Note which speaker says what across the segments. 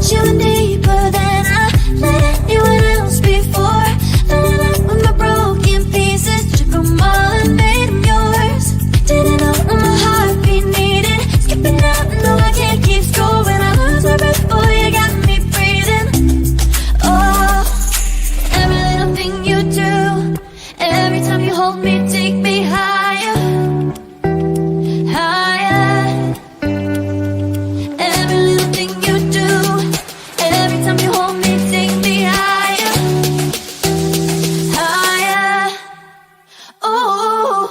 Speaker 1: let you in deeper than I let anyone else before. Filling up with my broken pieces, took them all and made them yours. Didn't know what my heartbeat needed. Skipping out, no, I can't keep score. When I lose my breath, boy, you got me breathing. Oh, every little thing you do, every time you hold me, take me higher, higher. Every little thing you do, every time you hold me, take me higher, higher. Oh,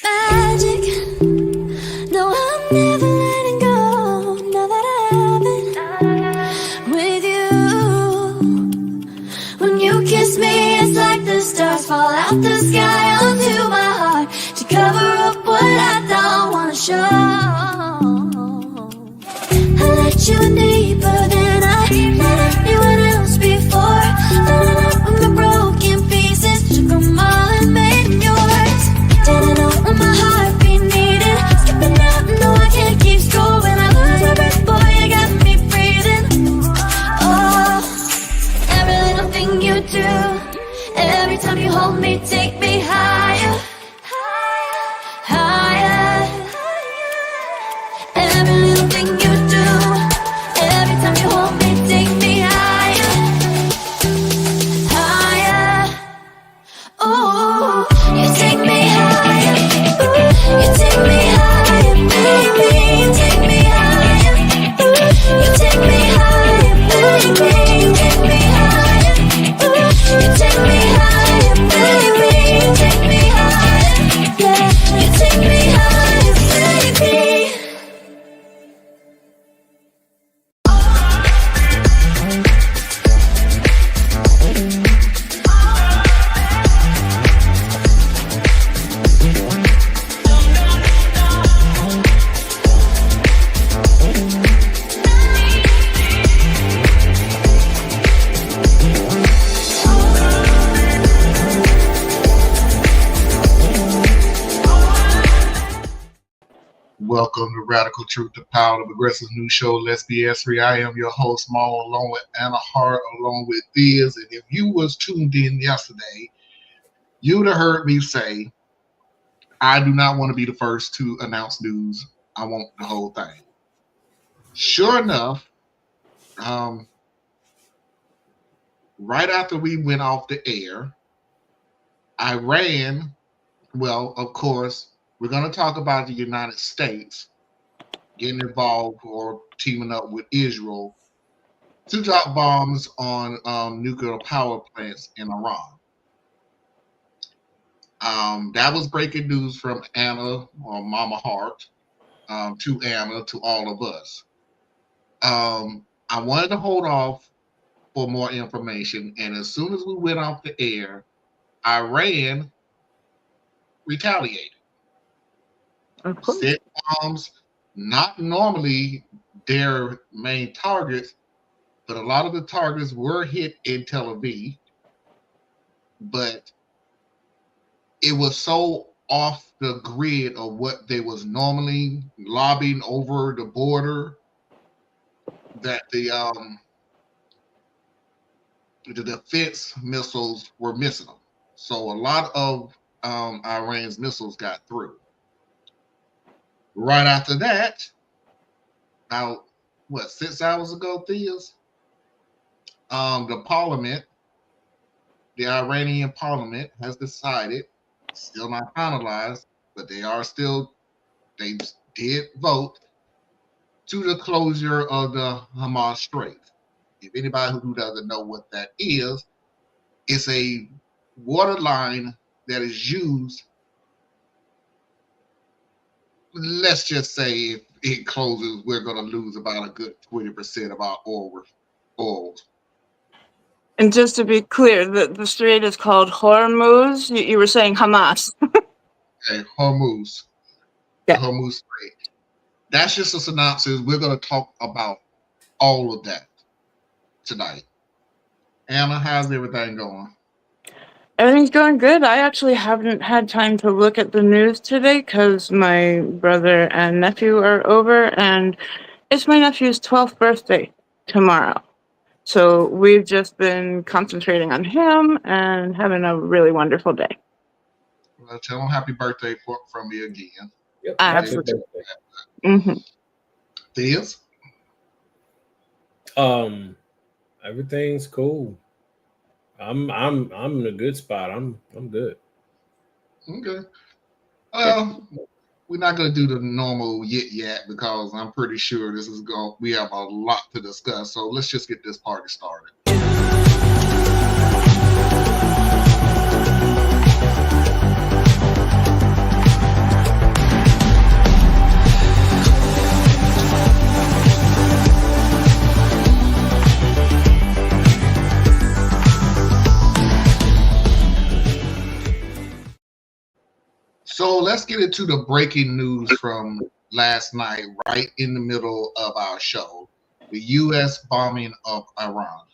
Speaker 1: magic. No, I'm never letting go. Now that I have it with you. When you kiss me, it's like the stars fall out the sky onto my heart to cover up what I don't wanna show. I let you in deeper than I let anyone else before. Filling up with my broken pieces, took them all and made them yours. Didn't know what my heartbeat needed. Skipping out, no, I can't keep score. When I lose my breath, boy, you got me breathing. Oh, every little thing you do, every time you hold me, take me higher, higher. Every little thing you do, every time you hold me, take me higher, higher. Oh, you take me higher, you take me higher, baby, you take me higher, you take me higher, baby, you take me higher, you take me higher, baby, you take me higher, yeah, you take me higher, baby.
Speaker 2: Welcome to Radical Truth, the Power of Aggressive News Show. Let's be S3. I am your host, Maul, along with Anna Hart, along with Biz. And if you was tuned in yesterday, you would have heard me say, I do not want to be the first to announce news. I want the whole thing. Sure enough, right after we went off the air, Iran, well, of course, we're going to talk about the United States getting involved or teaming up with Israel to drop bombs on nuclear power plants in Iran. That was breaking news from Anna or Mama Hart to Anna to all of us. I wanted to hold off for more information, and as soon as we went off the air, Iran retaliated. Set bombs, not normally their main targets, but a lot of the targets were hit in Tel Aviv. But it was so off the grid of what they was normally lobbing over the border that the defense missiles were missing them. So a lot of Iran's missiles got through. Right after that, about 6 hours ago, Theas, the parliament, the Iranian parliament has decided, still not finalized, but they did vote to the closure of the Hormuz Strait. If anybody who doesn't know what that is, it's a water line that is used. Let's just say if it closes, we're going to lose about a good 20% of our oil.
Speaker 3: And just to be clear, the strait is called Hormuz. You were saying Hamas.
Speaker 2: Okay, Hormuz.
Speaker 3: Yeah.
Speaker 2: The Hormuz Strait. That's just a synopsis. We're going to talk about all of that tonight. Anna, how's everything going?
Speaker 3: Everything's going good. I actually haven't had time to look at the news today because my brother and nephew are over, and it's my nephew's 12th birthday tomorrow. So we've just been concentrating on him and having a really wonderful day.
Speaker 2: Well, tell them happy birthday from me again.
Speaker 4: Yep.
Speaker 3: Absolutely. Mm-hmm.
Speaker 2: Theus?
Speaker 4: Everything's cool. I'm in a good spot. I'm good.
Speaker 2: Okay. Well, we're not going to do the normal yet because I'm pretty sure we have a lot to discuss. So let's just get this party started. So let's get into the breaking news from last night, right in the middle of our show. The U.S. bombing of Iran.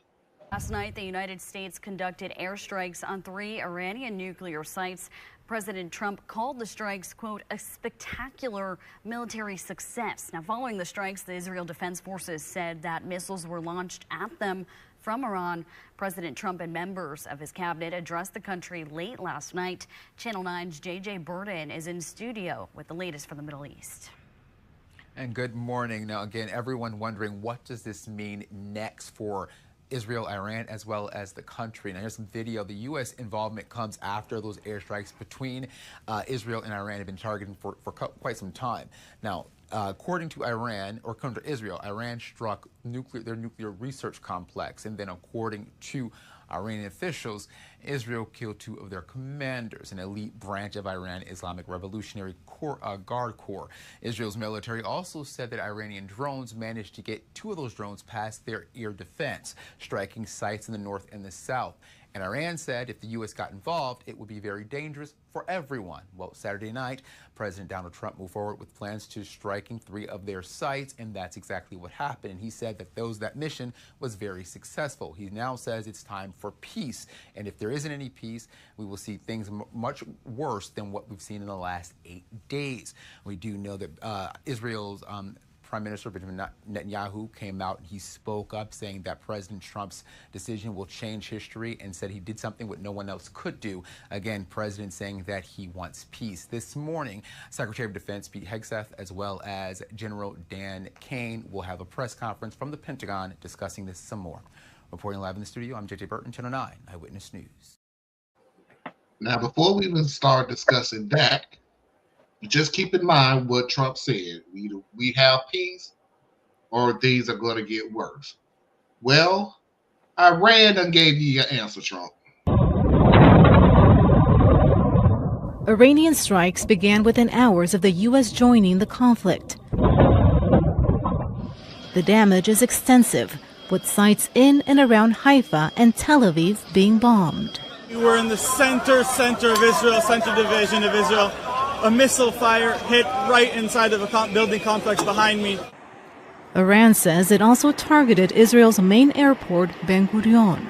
Speaker 5: Last night, the United States conducted airstrikes on 3 Iranian nuclear sites. President Trump called the strikes, quote, a spectacular military success. Now, following the strikes, the Israel Defense Forces said that missiles were launched at them from Iran. President Trump and members of his cabinet addressed the country late last night. Channel 9's J.J. Burden is in studio with the latest from the Middle East.
Speaker 6: And good morning. Now, again, everyone wondering, what does this mean next for Israel, Iran, as well as the country? Now, here's some video. The U.S. involvement comes after those airstrikes between Israel and Iran have been targeting for quite some time. Now, according to Israel, Iran struck their nuclear research complex, and then according to Iranian officials, Israel killed 2 of their commanders, an elite branch of Iran Islamic Revolutionary Guard Corps. Israel's military also said that Iranian drones managed to get 2 of those drones past their air defense, striking sites in the north and the south. And Iran said if the U.S. got involved, it would be very dangerous for everyone. Well, Saturday night, President Donald Trump moved forward with plans to striking 3 of their sites, and that's exactly what happened. And he said that that mission was very successful. He now says it's time for peace. And if there isn't any peace, we will see things much worse than what we've seen in the last 8 days. We do know that Israel's Prime Minister Benjamin Netanyahu came out and he spoke up saying that President Trump's decision will change history and said he did something what no one else could do. Again, President saying that he wants peace. This morning, Secretary of Defense Pete Hegseth as well as General Dan Kane will have a press conference from the Pentagon discussing this some more. Reporting live in the studio, I'm J.J. Burton, Channel 9 Eyewitness News.
Speaker 2: Now, before we even start discussing that, just keep in mind what Trump said. We have peace or things are going to get worse. Well, Iran done gave you your answer, Trump.
Speaker 7: Iranian strikes began within hours of the U.S. joining the conflict. The damage is extensive, with sites in and around Haifa and Tel Aviv being bombed.
Speaker 8: We were in the center of Israel, center division of Israel. A missile fire hit right inside of a building complex behind me.
Speaker 7: Iran says it also targeted Israel's main airport, Ben Gurion.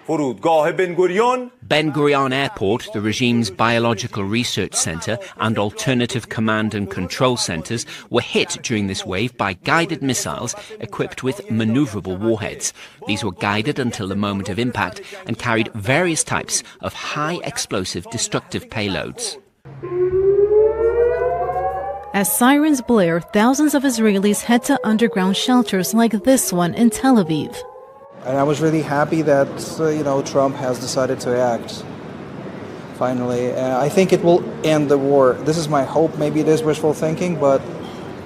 Speaker 9: Ben Gurion Airport, the regime's biological research center and alternative command and control centers, were hit during this wave by guided missiles equipped with maneuverable warheads. These were guided until the moment of impact and carried various types of high explosive destructive payloads.
Speaker 7: As sirens blare, thousands of Israelis head to underground shelters like this one in Tel Aviv.
Speaker 10: And I was really happy that, Trump has decided to act, finally. I think it will end the war. This is my hope. Maybe it is wishful thinking, but,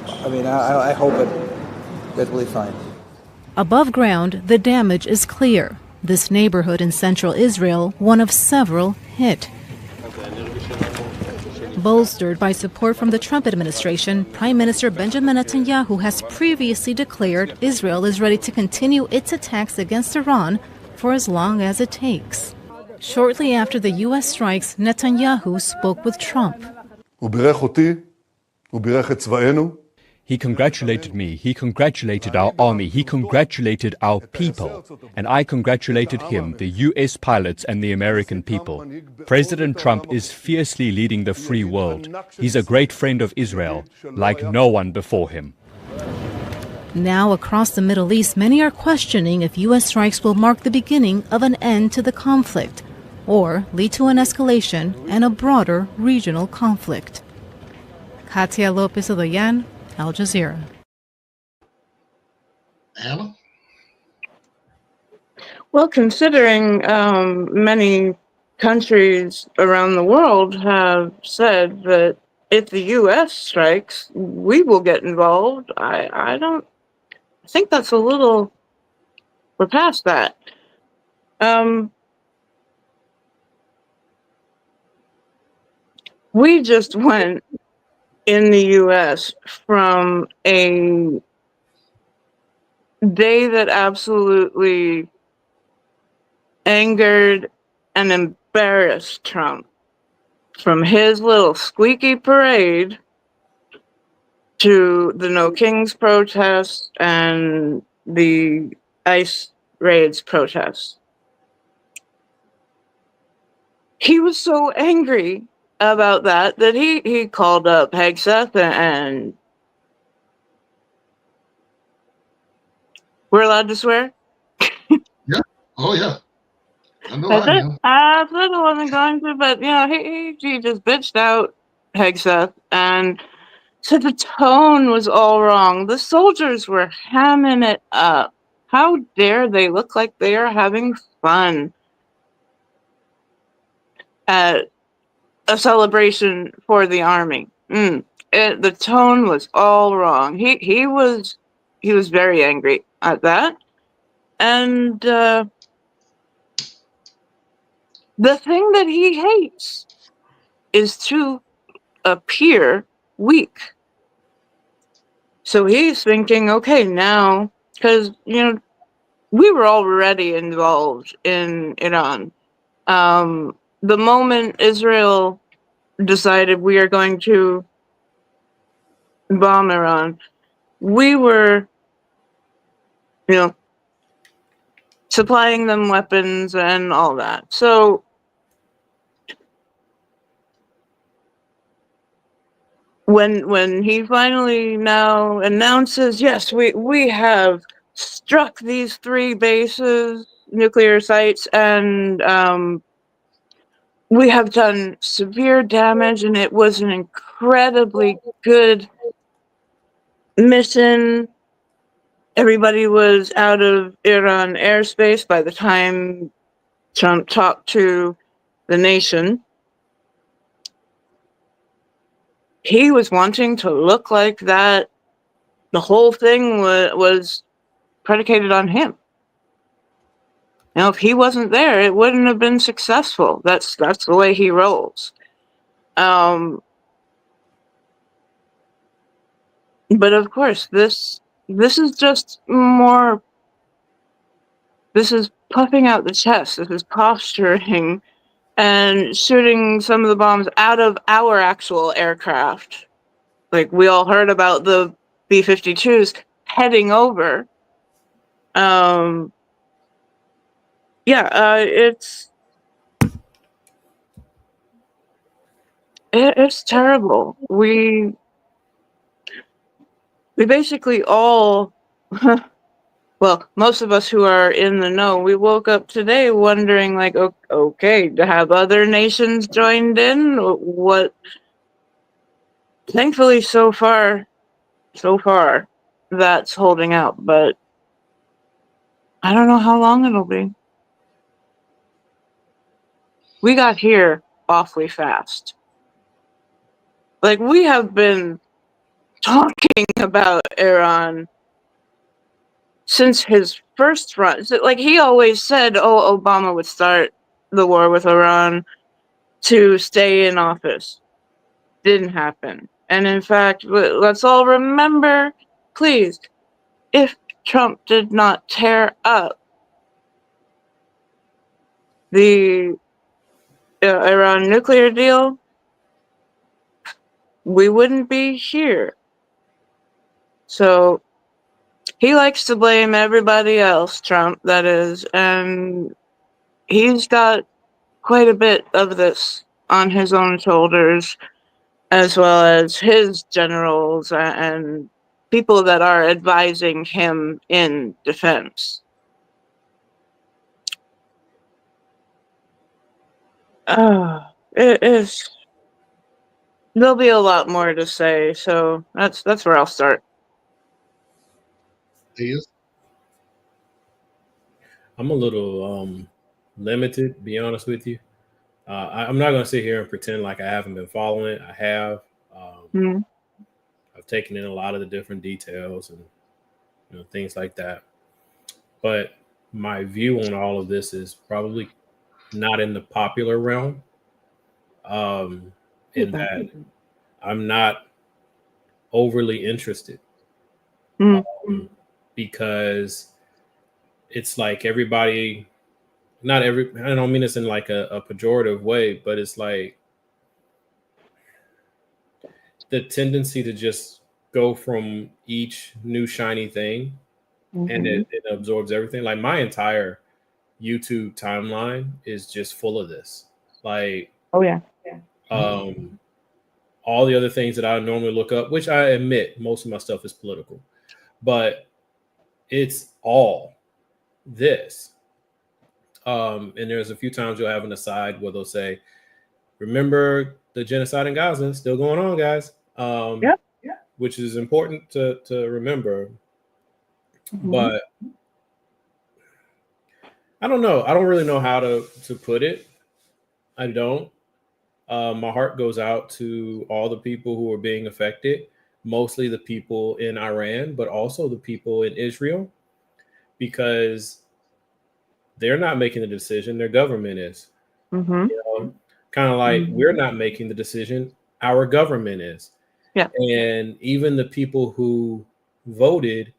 Speaker 10: I hope it will be fine.
Speaker 7: Above ground, the damage is clear. This neighborhood in central Israel, one of several hit. Bolstered by support from the Trump administration, Prime Minister Benjamin Netanyahu has previously declared Israel is ready to continue its attacks against Iran for as long as it takes. Shortly after the U.S. strikes, Netanyahu spoke with Trump.
Speaker 11: הוא בירך אותי, הוא בירך את צבאנו.
Speaker 12: He congratulated me, he congratulated our army, he congratulated our people, and I congratulated him, the US pilots and the American people. President Trump is fiercely leading the free world. He's a great friend of Israel, like no one before him.
Speaker 7: Now, across the Middle East, many are questioning if U.S. strikes will mark the beginning of an end to the conflict or lead to an escalation and a broader regional conflict. Katia Lopez-Odoyan, Al Jazeera.
Speaker 2: Anna?
Speaker 3: Well, considering many countries around the world have said that if the U.S. strikes, we will get involved, I think that's a little, we're past that. We just went in the U.S. from a day that absolutely angered and embarrassed Trump, from his little squeaky parade to the No Kings protests and the ICE raids protests. He was so angry about that he called up Hegseth and we're allowed to swear?
Speaker 2: Yeah. Oh, yeah. I know I am.
Speaker 3: I said I wasn't going to, but he just bitched out Hegseth and said the tone was all wrong. The soldiers were hamming it up. How dare they look like they are having fun at a celebration for the army. The tone was all wrong. He was very angry at that. And the thing that he hates is to appear weak. So he's thinking, okay, now, because, we were already involved in Iran. The moment Israel decided we are going to bomb Iran, we were, supplying them weapons and all that. So when he finally now announces, yes, we have struck these 3 bases, nuclear sites, and we have done severe damage, and it was an incredibly good mission. Everybody was out of Iran airspace by the time Trump talked to the nation. He was wanting to look like that the whole thing was predicated on him. If he wasn't there, it wouldn't have been successful. That's the way he rolls. But of course, this is just more. This is puffing out the chest. This is posturing and shooting some of the bombs out of our actual aircraft. Like, we all heard about the B-52s heading over. It's terrible. We basically all, well, most of us who are in the know, we woke up today wondering, like, okay, have other nations joined in? What? Thankfully, so far, that's holding out, but I don't know how long it'll be. We got here awfully fast. Like, we have been talking about Iran since his first run. So, like, he always said, Obama would start the war with Iran to stay in office. Didn't happen. And in fact, let's all remember, please, if Trump did not tear up the Iran nuclear deal, we wouldn't be here. So he likes to blame everybody else, Trump, that is, and he's got quite a bit of this on his own shoulders, as well as his generals and people that are advising him in defense. It is. There'll be a lot more to say, so that's where I'll start.
Speaker 2: Is
Speaker 4: I'm a little limited, to be honest with you. I'm not going to sit here and pretend like I haven't been following it. I have.
Speaker 3: Mm-hmm.
Speaker 4: I've taken in a lot of the different details and things like that. But my view on all of this is probably not in the popular realm. In that I'm not overly interested, because it's like everybody. Not every. I don't mean this in like a pejorative way, but it's like the tendency to just go from each new shiny thing, and it absorbs everything. Like my entire YouTube timeline is just full of this. Like,
Speaker 3: oh yeah,
Speaker 4: all the other things that I normally look up, which I admit most of my stuff is political, but it's all this. And there's a few times you'll have an aside where they'll say, "Remember the genocide in Gaza? Still going on, guys." Which is important to remember. But I don't know. I don't really know how to put it. I don't. My heart goes out to all the people who are being affected, mostly the people in Iran, but also the people in Israel, because they're not making the decision. Their government is. Kind of like we're not making the decision. Our government is.
Speaker 3: Yeah.
Speaker 4: And even the people who voted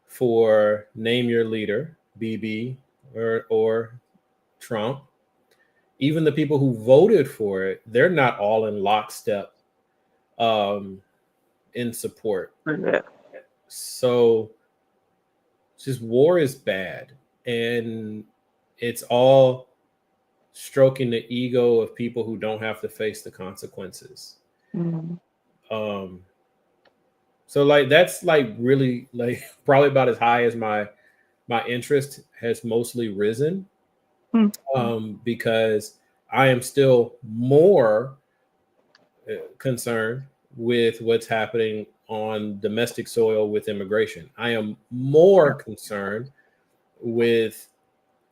Speaker 4: for name your leader, BB or Trump, even the people who voted for it, they're not all in lockstep in support. So just war is bad, and it's all stroking the ego of people who don't have to face the consequences. So like that's like really like probably about as high as my interest has mostly risen, because I am still more concerned with what's happening on domestic soil with immigration. I am more concerned with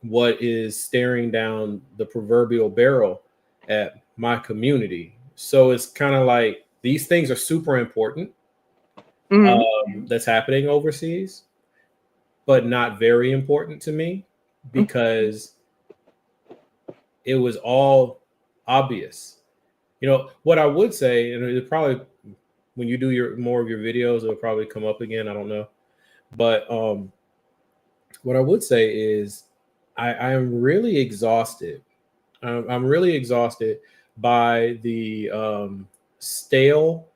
Speaker 4: what is staring down the proverbial barrel at my community. So it's kind of like these things are super important that's happening overseas, but not very important to me because it was all obvious. You know, what I would say, and it probably, when you do more of your videos, it'll probably come up again. I don't know. But what I would say is I am really exhausted. I'm really exhausted by the stale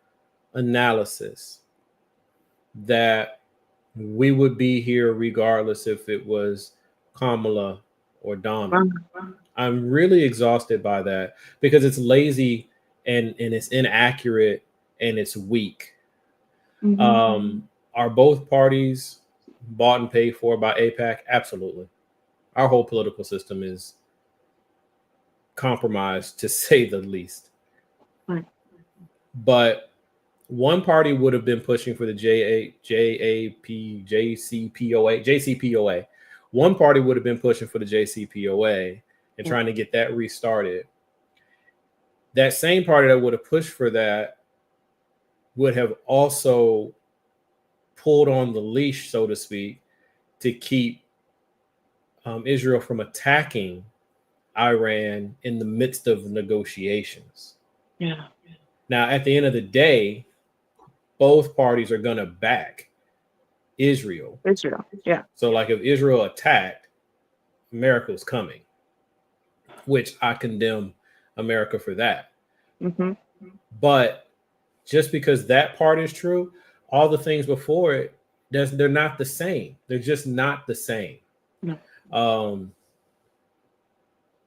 Speaker 4: analysis that we would be here regardless if it was Kamala or Donald. I'm really exhausted by that because it's lazy and it's inaccurate and it's weak. Are both parties bought and paid for by AIPAC? Absolutely. Our whole political system is compromised, to say the least. But one party would have been pushing for the JCPOA. One party would have been pushing for the JCPOA and trying to get that restarted. That same party that would have pushed for that would have also pulled on the leash, so to speak, to keep Israel from attacking Iran in the midst of negotiations.
Speaker 3: Yeah.
Speaker 4: Now, at the end of the day, both parties are going to back Israel.
Speaker 3: Yeah.
Speaker 4: So, like, if Israel attacked, America is coming, which I condemn America for that. But just because that part is true, all the things before it, they're not the same. They're just not the same.
Speaker 3: No.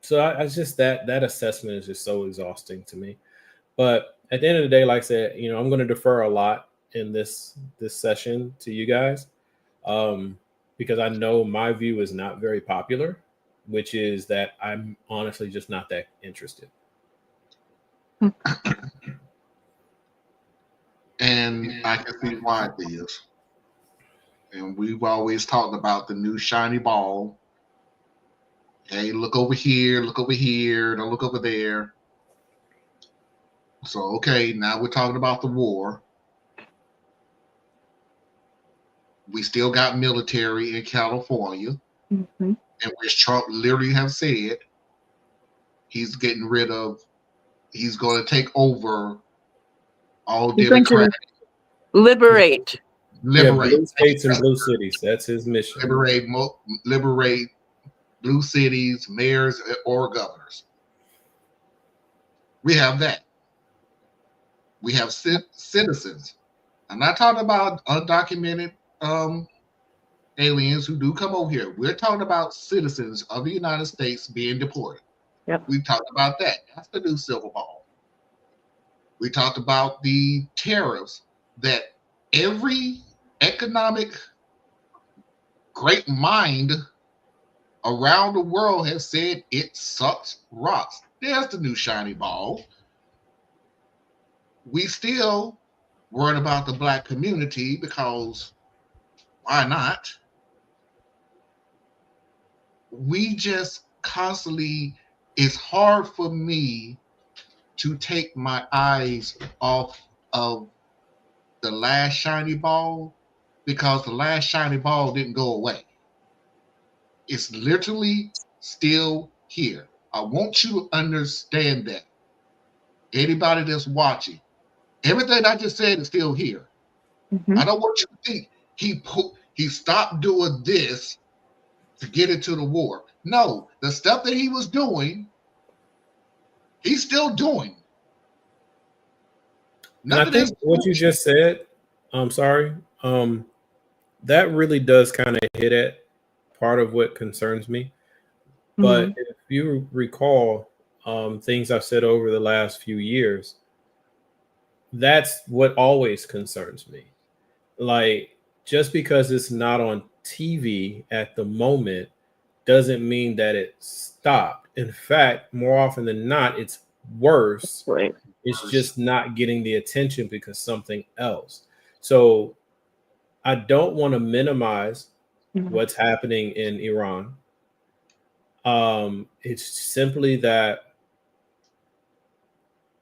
Speaker 4: So I just that assessment is just so exhausting to me. But at the end of the day, like I said, I'm going to defer a lot in this session to you guys, because I know my view is not very popular, which is that I'm honestly just not that interested.
Speaker 2: And I can see why it is. And we've always talked about the new shiny ball. Hey, look over here, don't look over there. So, okay, now we're talking about the war. We still got military in California, and which Trump literally have said he's going to take over all Democrats.
Speaker 3: Liberate.
Speaker 4: Blue states and blue cities. That's his mission.
Speaker 2: Liberate blue cities, mayors, or governors. We have that. We have citizens. I'm not talking about undocumented aliens who do come over here. We're talking about citizens of the United States being deported.
Speaker 3: Yep.
Speaker 2: We talked about that. That's the new silver ball. We talked about the tariffs that every economic great mind around the world has said it sucks rocks. There's the new shiny ball. We still worried about the black community because why not? We just constantly, it's hard for me to take my eyes off of the last shiny ball because the last shiny ball didn't go away. It's literally still here. I want you to understand that. Anybody that's watching, everything I just said is still here. I don't want you to think he stopped doing this to get into the war. No, the stuff that he was doing, he's still doing.
Speaker 4: And I think what you just said, I'm sorry, that really does kind of hit at part of what concerns me. But if you recall things I've said over the last few years, that's what always concerns me. Like, just because it's not on TV at the moment doesn't mean that it stopped. In fact, more often than not, it's worse.
Speaker 3: Right.
Speaker 4: It's just not getting the attention because something else. So I don't want to minimize what's happening in Iran. It's simply that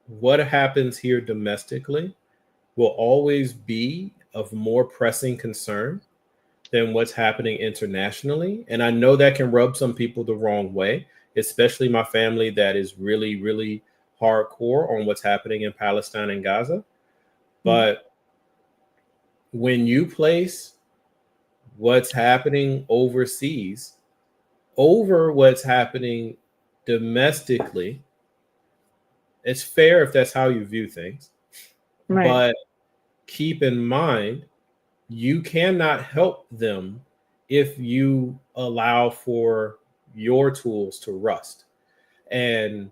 Speaker 4: what happens here domestically will always be of more pressing concern than what's happening internationally. And I know that can rub some people the wrong way, especially my family that is really, really hardcore on what's happening in Palestine and Gaza. But when you place what's happening overseas over what's happening domestically, it's fair if that's how you view things. Right. But keep in mind, you cannot help them if you allow for your tools to rust. And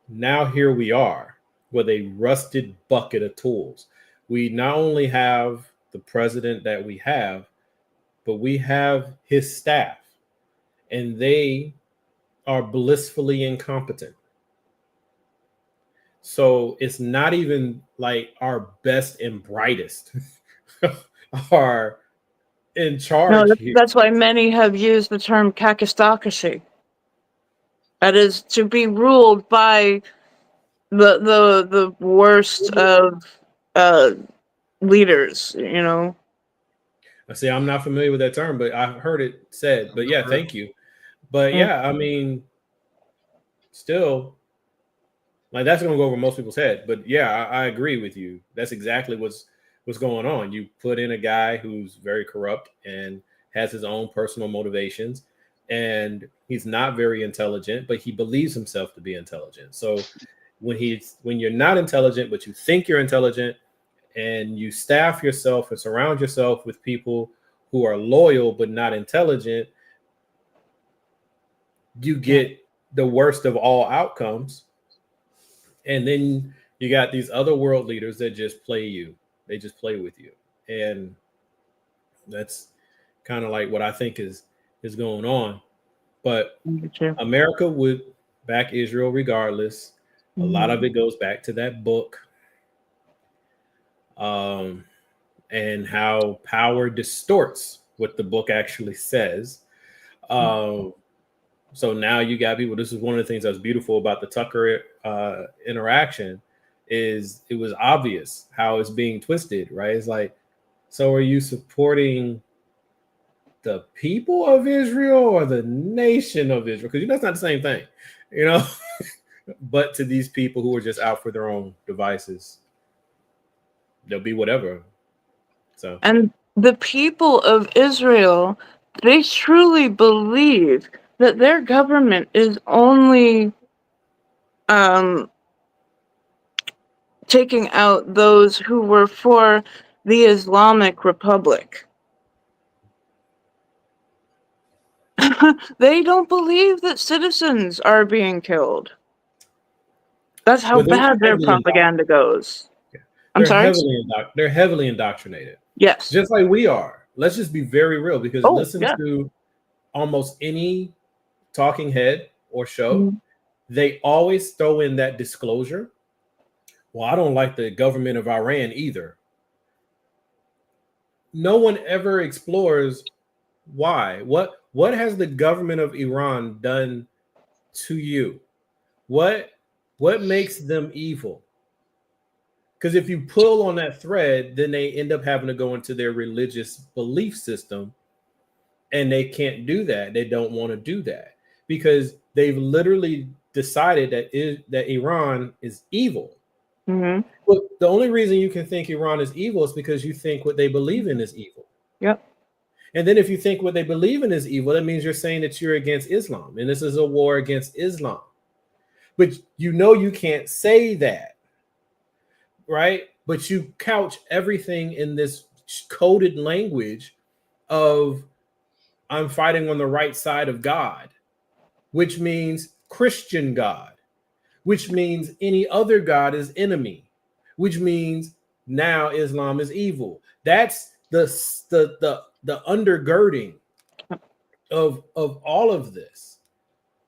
Speaker 4: now here we are with a rusted bucket of tools. We not only have the president that we have, but we have his staff, and they are blissfully incompetent. So it's not even like our best and brightest are in charge.
Speaker 3: No, that's why many have used the term kakistocracy. That is to be ruled by the worst of leaders, you know.
Speaker 4: I say I'm not familiar with that term, but I've heard it said. But yeah, thank you. But yeah, I mean, still, like, that's going to go over most people's head. But yeah, I agree with you. That's exactly what's going on. You put in a guy who's very corrupt and has his own personal motivations, and he's not very intelligent, but he believes himself to be intelligent. So when you're not intelligent, but you think you're intelligent, and you staff yourself and surround yourself with people who are loyal but not intelligent, you get the worst of all outcomes. And then you got these other world leaders that just play you. They just play with you. And that's kind of like what I think is going on. But America would back Israel regardless. A lot of it goes back to that book. And how power distorts what the book actually says. So now you got people. This is one of the things that was beautiful about the Tucker interaction, is it was obvious how it's being twisted, right? It's like, so are you supporting the people of Israel or the nation of Israel? Because that's not the same thing, but to these people who are just out for their own devices, they'll be whatever. So, and
Speaker 3: the people of Israel, they truly believe that their government is only taking out those who were for the Islamic Republic. They don't believe that citizens are being killed. That's how bad their propaganda goes. I'm sorry?
Speaker 4: They're heavily indoctrinated.
Speaker 3: Yes.
Speaker 4: Just like we are. Let's just be very real, because listen to almost any talking head or show, they always throw in that disclosure. Well, I don't like the government of Iran either. No one ever explores why. What has the government of Iran done to you? What makes them evil? Because if you pull on that thread, then they end up having to go into their religious belief system, and they can't do that. They don't want to do that because they've literally decided that Iran is evil.
Speaker 3: Mm-hmm.
Speaker 4: But the only reason you can think Iran is evil is because you think what they believe in is evil.
Speaker 3: Yep.
Speaker 4: And then if you think what they believe in is evil, that means you're saying that you're against Islam, and this is a war against Islam. But you can't say that, right? But you couch everything in this coded language of I'm fighting on the right side of God, which means Christian God, which means any other God is enemy, which means now Islam is evil. That's the undergirding of all of this.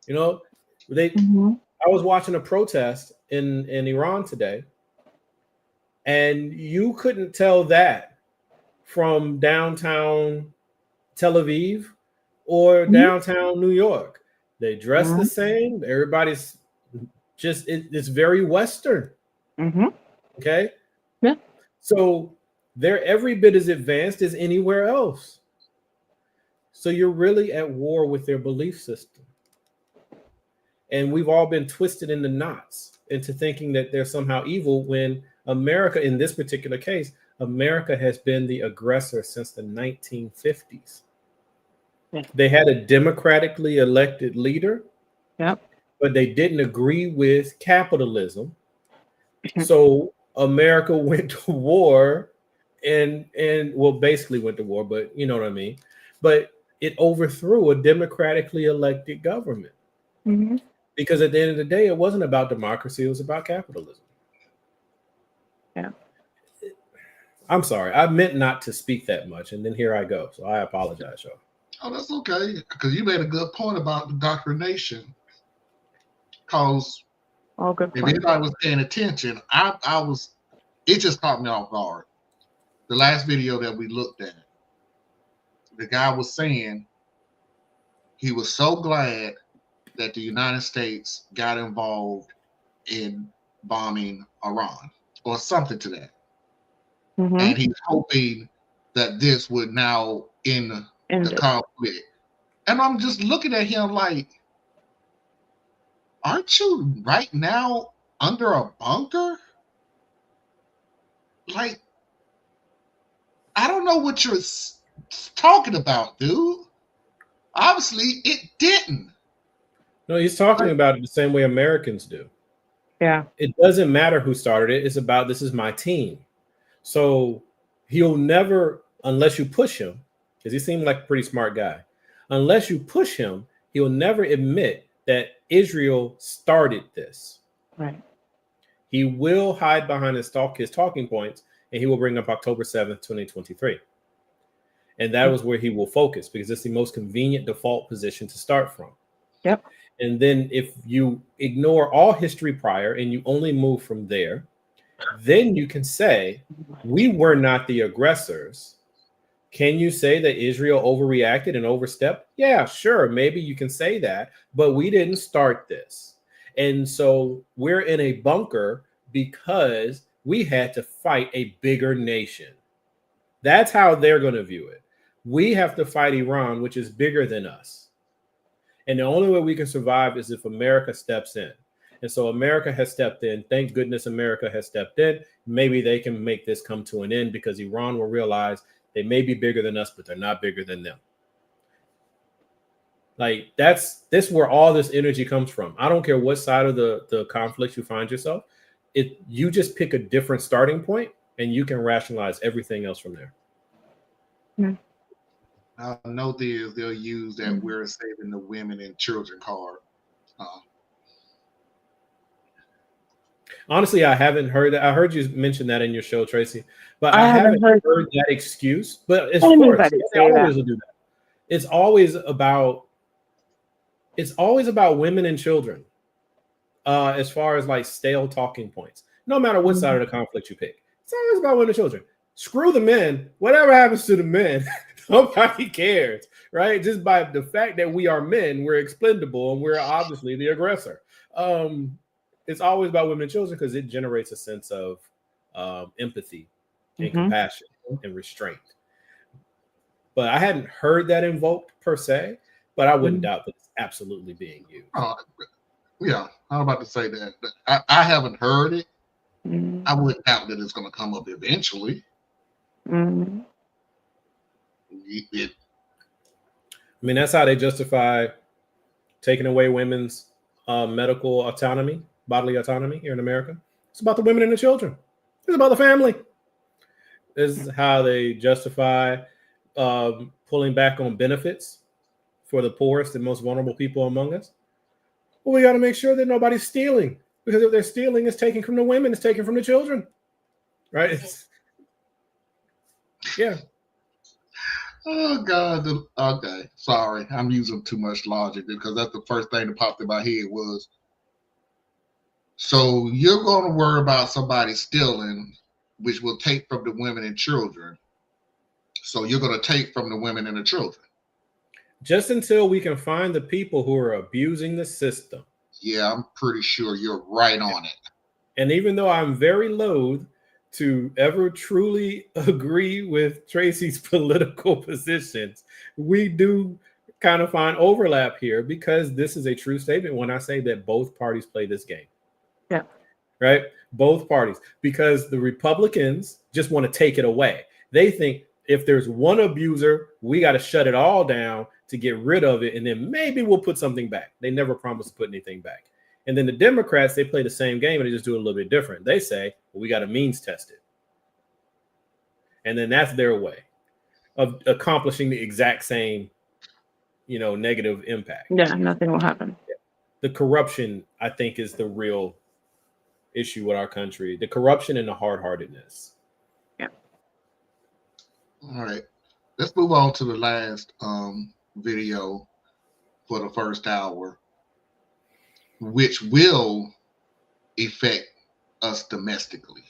Speaker 4: I was watching a protest in Iran today, and you couldn't tell that from downtown Tel Aviv or downtown New York. They dress the same. Everybody's just, it's very Western. Okay?
Speaker 3: Yeah.
Speaker 4: So they're every bit as advanced as anywhere else. So you're really at war with their belief system. And we've all been twisted into knots into thinking that they're somehow evil, when America, in this particular case, America has been the aggressor since the 1950s. They had a democratically elected leader, but they didn't agree with capitalism. So America went to war and basically went to war, but you know what I mean? But it overthrew a democratically elected government. Because at the end of the day, it wasn't about democracy, it was about capitalism.
Speaker 3: Yeah.
Speaker 4: I'm sorry. I meant not to speak that much, and then here I go. So I apologize, y'all.
Speaker 2: Oh, that's okay, because you made a good point about indoctrination. Because if anybody was paying attention, it just caught me off guard. The last video that we looked at, the guy was saying he was so glad that the United States got involved in bombing Iran or something to that. And he's hoping that this would now end the conflict. And I'm just looking at him like, aren't you right now under a bunker? Like, I don't know what you're talking about, dude. Obviously, it didn't.
Speaker 4: No, he's talking about it the same way Americans do.
Speaker 3: Yeah.
Speaker 4: It doesn't matter who started it. It's about, this is my team. So he'll never, unless you push him, because he seemed like a pretty smart guy, unless you push him, he'll never admit that Israel started this.
Speaker 3: Right.
Speaker 4: He will hide behind his talking points, and he will bring up October 7th, 2023. And that was where he will focus, because it's the most convenient default position to start from.
Speaker 3: Yep.
Speaker 4: And then if you ignore all history prior and you only move from there, then you can say, we were not the aggressors. Can you say that Israel overreacted and overstepped? Yeah, sure. Maybe you can say that, but we didn't start this. And so we're in a bunker because we had to fight a bigger nation. That's how they're going to view it. We have to fight Iran, which is bigger than us. And the only way we can survive is if America steps in. And so America has stepped in. Thank goodness America has stepped in. Maybe they can make this come to an end, because Iran will realize they may be bigger than us, but they're not bigger than them. Like, this where all this energy comes from. I don't care what side of the conflict you find yourself. You just pick a different starting point, and you can rationalize everything else from there.
Speaker 3: Mm.
Speaker 2: I know they'll use that "we're saving the women and children" card.
Speaker 4: Honestly, I haven't heard that. I heard you mention that in your show, Tracy, but I haven't heard that excuse. But it's course, they always will do that. It's always about women and children, as far as like stale talking points. No matter what side of the conflict you pick, it's always about women and children. Screw the men. Whatever happens to the men, nobody cares, right? Just by the fact that we are men, we're expendable and we're obviously the aggressor. It's always about women and children because it generates a sense of empathy and compassion and restraint. But I hadn't heard that invoked per se, but I wouldn't doubt that it's absolutely being used.
Speaker 2: Yeah, I'm about to say that. I haven't heard it. I wouldn't doubt that it's going to come up eventually.
Speaker 3: Mm-hmm.
Speaker 4: I mean, that's how they justify taking away women's medical autonomy, bodily autonomy here in America. It's about the women and the children. It's about the family. This is how they justify pulling back on benefits for the poorest and most vulnerable people among us. Well, we got to make sure that nobody's stealing, because if they're stealing, it's taken from the women, it's taken from the children, right? Yeah.
Speaker 2: Oh God. Okay, sorry, I'm using too much logic because that's the first thing that popped in my head was. So you're going to worry about somebody stealing, which will take from the women and children. So you're going to take from the women and the children.
Speaker 4: Just until we can find the people who are abusing the system.
Speaker 2: Yeah, I'm pretty sure you're right on it.
Speaker 4: And even though I'm very loath to ever truly agree with Tracy's political positions, we do kind of find overlap here, because this is a true statement when I say that both parties play this game.
Speaker 3: Yeah.
Speaker 4: Right? Both parties. Because the Republicans just want to take it away. They think if there's one abuser, we got to shut it all down to get rid of it, and then maybe we'll put something back. They never promise to put anything back. And then the Democrats, they play the same game, and they just do it a little bit different. They say, well, we got to means test it. And then that's their way of accomplishing the exact same, negative impact.
Speaker 3: Yeah, nothing will happen.
Speaker 4: The corruption, I think, is the real issue with our country. The corruption and the hard-heartedness.
Speaker 3: Yeah.
Speaker 2: All right. Let's move on to the last video for the first hour, which will affect us domestically.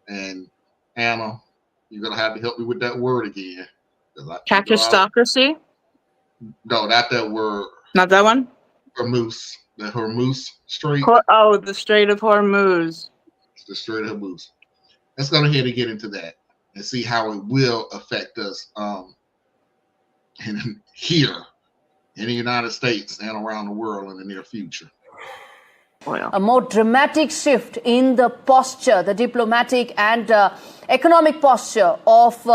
Speaker 2: And Anna, you're going to have to help me with that word again.
Speaker 3: Capistocracy?
Speaker 2: No, not that word.
Speaker 3: Not that one?
Speaker 2: Hormuz. The Hormuz Strait.
Speaker 3: The Strait of Hormuz.
Speaker 2: The Strait of Hormuz. Let's go ahead and get into that and see how it will affect us here in the United States and around the world in the near future.
Speaker 13: A more dramatic shift in the posture, the diplomatic and economic posture of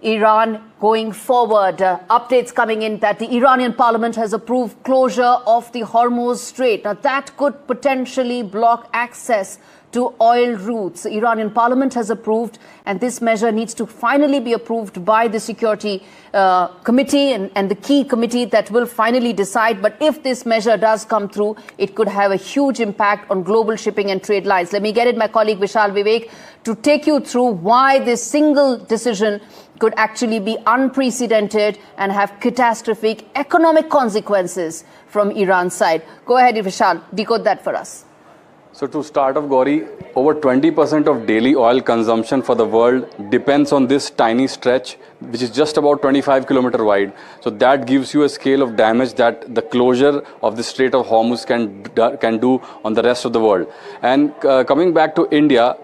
Speaker 13: Iran going forward. Updates coming in that the Iranian parliament has approved closure of the Hormuz Strait. Now, that could potentially block access to oil routes. The Iranian parliament has approved, and this measure needs to finally be approved by the Security Committee and the key committee that will finally decide. But if this measure does come through, it could have a huge impact on global shipping and trade lines. Let me get in my colleague Vishal Vivek to take you through why this single decision could actually be unprecedented and have catastrophic economic consequences from Iran's side. Go ahead, Vishal, decode that for us.
Speaker 14: So to start off, Gauri, over 20% of daily oil consumption for the world depends on this tiny stretch, which is just about 25 kilometers wide. So that gives you a scale of damage that the closure of the Strait of Hormuz can do on the rest of the world. And coming back to India,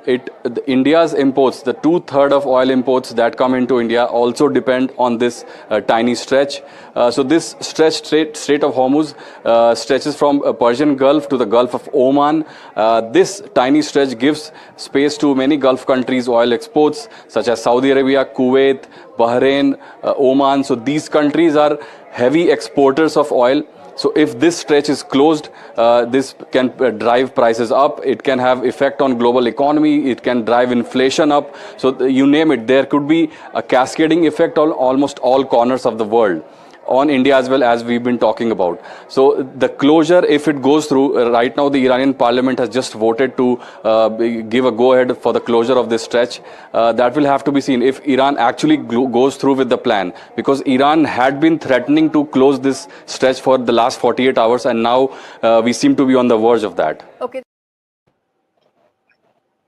Speaker 14: India's imports, the 2/3 of oil imports that come into India also depend on this tiny stretch. So this Strait of Hormuz stretches from Persian Gulf to the Gulf of Oman. This tiny stretch gives space to many Gulf countries' oil exports, such as Saudi Arabia, Kuwait, Bahrain, Oman. So these countries are heavy exporters of oil. So if this stretch is closed, this can drive prices up. It can have effect on global economy. It can drive inflation up. So you name it, there could be a cascading effect on almost all corners of the world, on India as well, as we've been talking about. So the closure, if it goes through, right now the Iranian parliament has just voted to give a go-ahead for the closure of this stretch. That will have to be seen if Iran actually goes through with the plan, because Iran had been threatening to close this stretch for the last 48 hours, and now we seem to be on the verge of that.
Speaker 13: Okay.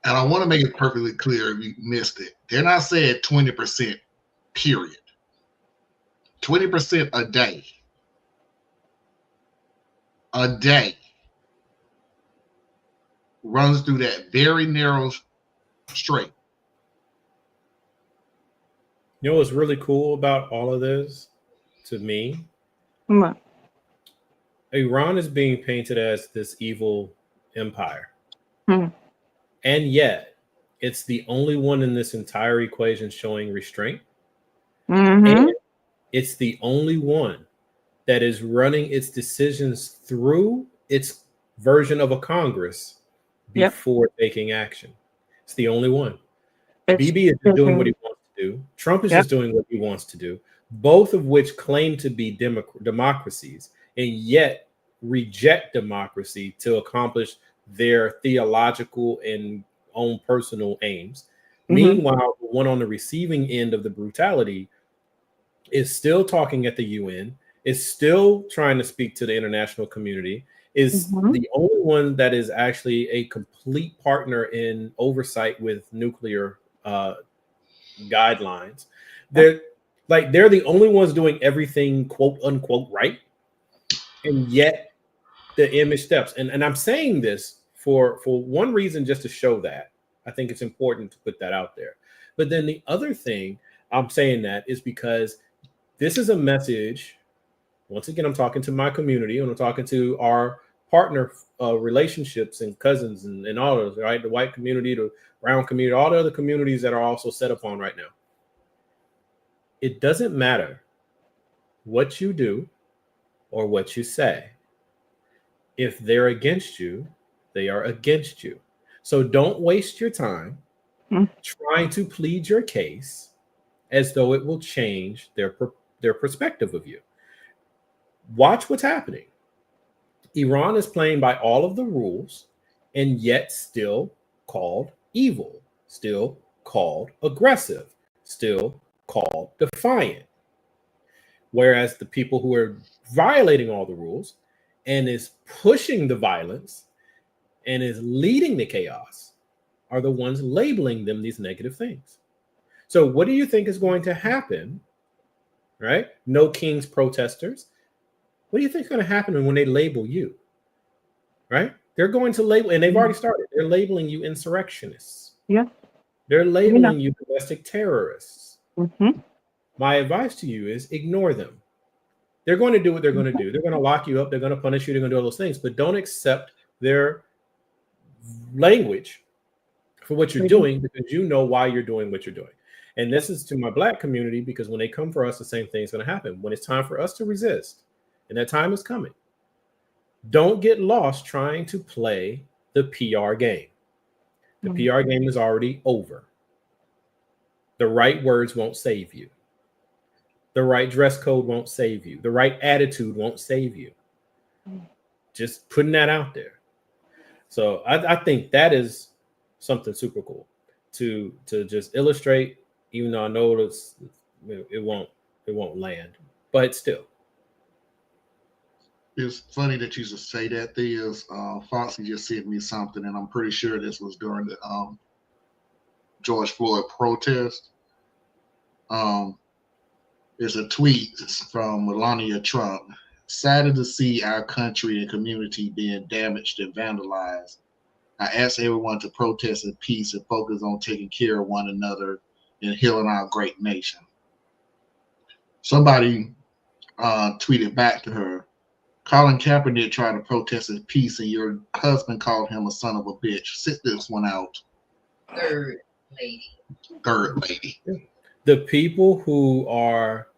Speaker 2: And I want to make it perfectly clear if you missed it. They're not saying 20%, period. 20% a day. A day runs through that very narrow strait.
Speaker 4: You know what's really cool about all of this to me?
Speaker 3: What?
Speaker 4: Iran is being painted as this evil empire.
Speaker 3: Hmm.
Speaker 4: And yet, it's the only one in this entire equation showing restraint.
Speaker 3: Mm-hmm.
Speaker 4: And it's the only one that is running its decisions through its version of a Congress before taking action. It's the only one. Bibi is just doing what he wants to do. Trump is just doing what he wants to do, both of which claim to be democracies and yet reject democracy to accomplish their theological and own personal aims. Mm-hmm. Meanwhile, the one on the receiving end of the brutality is still talking at the UN, is still trying to speak to the international community, is the only one that is actually a complete partner in oversight with nuclear guidelines. They're the only ones doing everything quote unquote right, and yet the image steps. And I'm saying this for one reason, just to show that I think it's important to put that out there. But then the other thing I'm saying that is because this is a message. Once again, I'm talking to my community, and I'm talking to our partner relationships and cousins and all those, right? The white community, the brown community, all the other communities that are also set upon right now. It doesn't matter what you do or what you say. If they're against you, they are against you. So don't waste your time trying to plead your case as though it will change their perspective of you. Watch what's happening. Iran is playing by all of the rules and yet still called evil, still called aggressive, still called defiant. Whereas the people who are violating all the rules and is pushing the violence and is leading the chaos are the ones labeling them these negative things. So what do you think is going to happen, right? No King's protesters. What do you think is going to happen when they label you, right? They're going to label, and they've already started. They're labeling you insurrectionists.
Speaker 3: Yeah.
Speaker 4: They're labeling you domestic terrorists.
Speaker 3: Mm-hmm.
Speaker 4: My advice to you is ignore them. They're going to do what they're going to do. They're going to lock you up. They're going to punish you. They're going to do all those things, but don't accept their language for what you're doing, because you know why you're doing what you're doing. And this is to my Black community, because when they come for us, the same thing is going to happen. When it's time for us to resist, and that time is coming, don't get lost trying to play the PR game. The PR game is already over. The right words won't save you. The right dress code won't save you. The right attitude won't save you. Just putting that out there. So I think that is something super cool to just illustrate, even though I know it won't land, but still.
Speaker 2: It's funny that you just say that. Foxy just sent me something, and I'm pretty sure this was during the George Floyd protest. There's a tweet from Melania Trump. Saddened to see our country and community being damaged and vandalized. I ask everyone to protest in peace and focus on taking care of one another and healing our great nation. Somebody tweeted back to her, Colin Kaepernick tried to protest in peace and your husband called him a son of a bitch. Sit this one out.
Speaker 15: Third lady.
Speaker 4: The people who are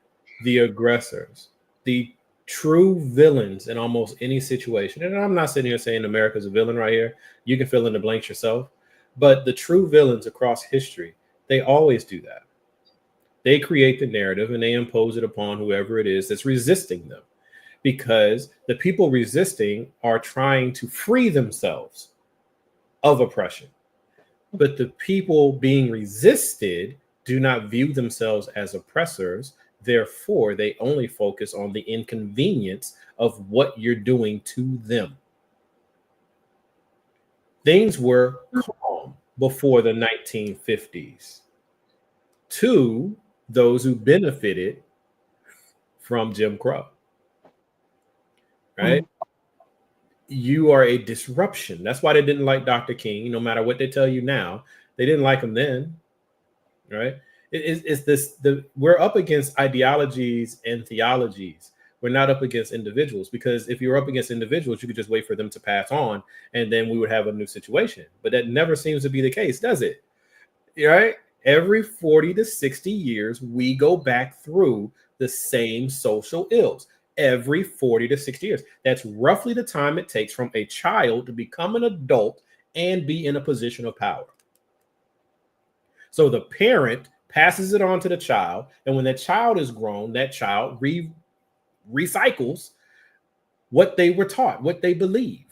Speaker 4: the aggressors, the true villains in almost any situation, and I'm not sitting here saying America's a villain right here. You can fill in the blanks yourself. But the true villains across history, they always do that. They create the narrative and they impose it upon whoever it is that's resisting them, because the people resisting are trying to free themselves of oppression. But the people being resisted do not view themselves as oppressors. Therefore, they only focus on the inconvenience of what you're doing to them. Things were calm before the 1950s to those who benefited from Jim Crow. Right? You are a disruption. That's why they didn't like Dr. King. No matter what they tell you now, they didn't like him then. Right? We're up against ideologies and theologies. We're not up against individuals, because if you're up against individuals, you could just wait for them to pass on and then we would have a new situation. But that never seems to be the case, does it? Right? Every 40 to 60 years, we go back through the same social ills. Every 40 to 60 years. That's roughly the time it takes from a child to become an adult and be in a position of power. So the parent passes it on to the child, and when that child is grown, that child recycles what they were taught, what they believe.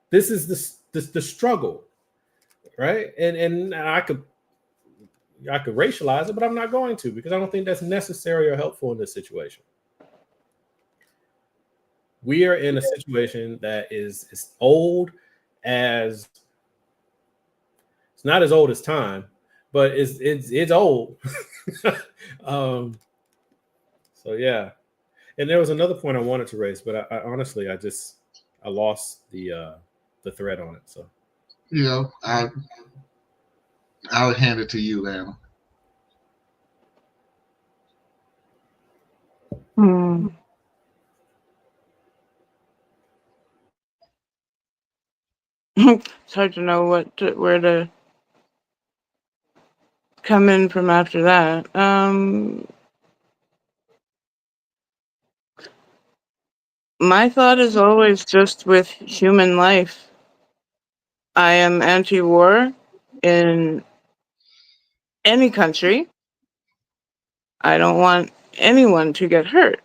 Speaker 4: This is the struggle, right? And I could racialize it, but I'm not going to, because I don't think that's necessary or helpful in this situation. We are in a situation that is as old as, it's not as old as time, but it's old. So yeah. And there was another point I wanted to raise, but I honestly I lost the thread on it. So
Speaker 2: yeah, I'll hand it to you, Anna.
Speaker 3: It's hard to know where to come in from after that. My thought is always just with human life. I am anti-war in any country. I don't want anyone to get hurt.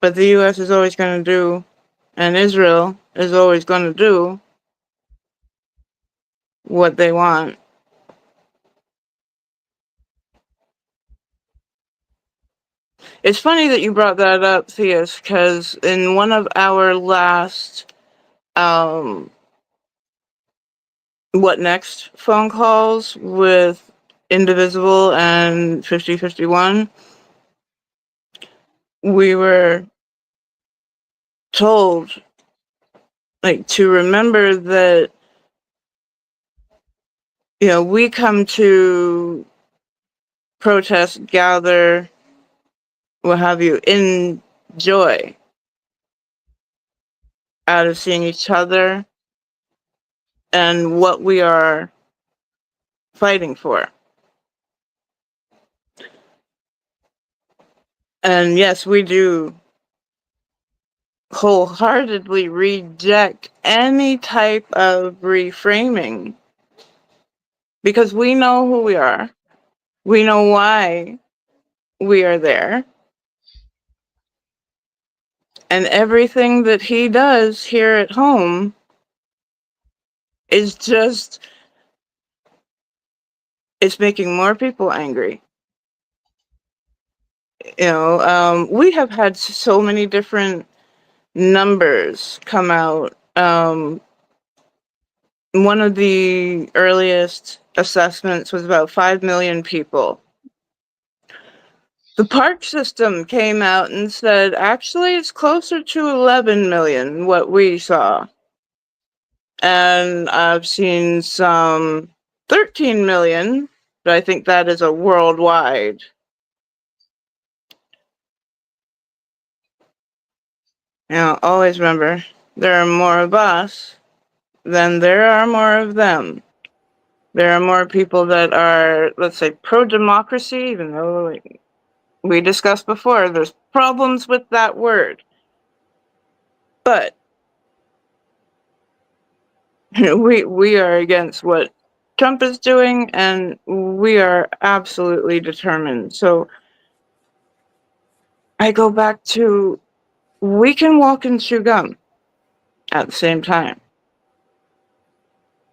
Speaker 3: But the US is always going to do, and Israel is always going to do what they want. It's funny that you brought that up, Theus, because in one of our last What Next phone calls with Indivisible and 5051, we were told to remember that we come to protest, gather, what have you, in joy out of seeing each other and what we are fighting for. And yes, we do wholeheartedly reject any type of reframing because we know who we are. We know why we are there. And everything that he does here at home is just, it's making more people angry. You know, we have had so many different numbers come out. One of the earliest assessments was about 5 million people. The park system came out and said, actually, it's closer to 11 million, what we saw. And I've seen some 13 million, but I think that is a worldwide. You know, always remember, there are more of us than there are more of them. There are more people that are, let's say, pro-democracy, even though we discussed before, there's problems with that word. But we are against what Trump is doing, and we are absolutely determined. So I go back to, we can walk and chew gum at the same time.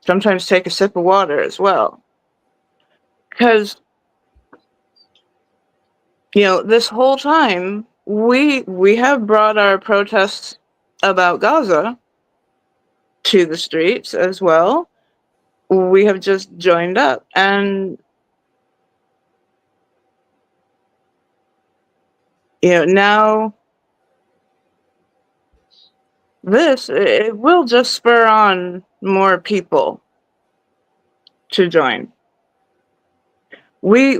Speaker 3: Sometimes take a sip of water as well. Because, you know, this whole time, we have brought our protests about Gaza to the streets as well. We have just joined up, and you know, now this, it will just spur on more people to join. We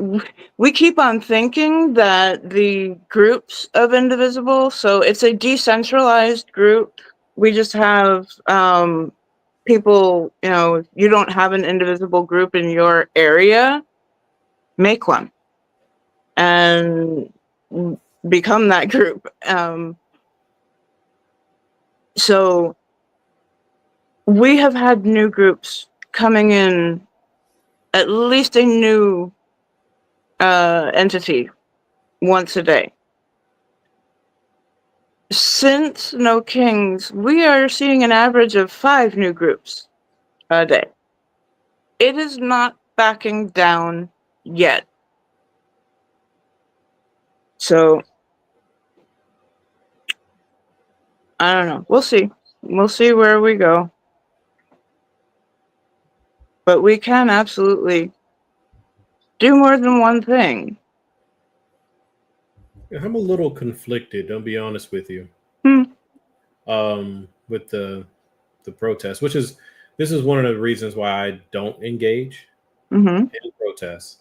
Speaker 3: keep on thinking that the groups of Indivisible, so it's a decentralized group. We just have people, you know, you don't have an Indivisible group in your area, make one and become that group. So we have had new groups coming in, at least a new entity once a day. Since No Kings, we are seeing an average of 5 new groups a day. It is not backing down yet. So, I don't know. We'll see. We'll see where we go. But we can absolutely do more than one thing.
Speaker 4: I'm a little conflicted, I'll be honest with you. With the protest, this is one of the reasons why I don't engage in protests.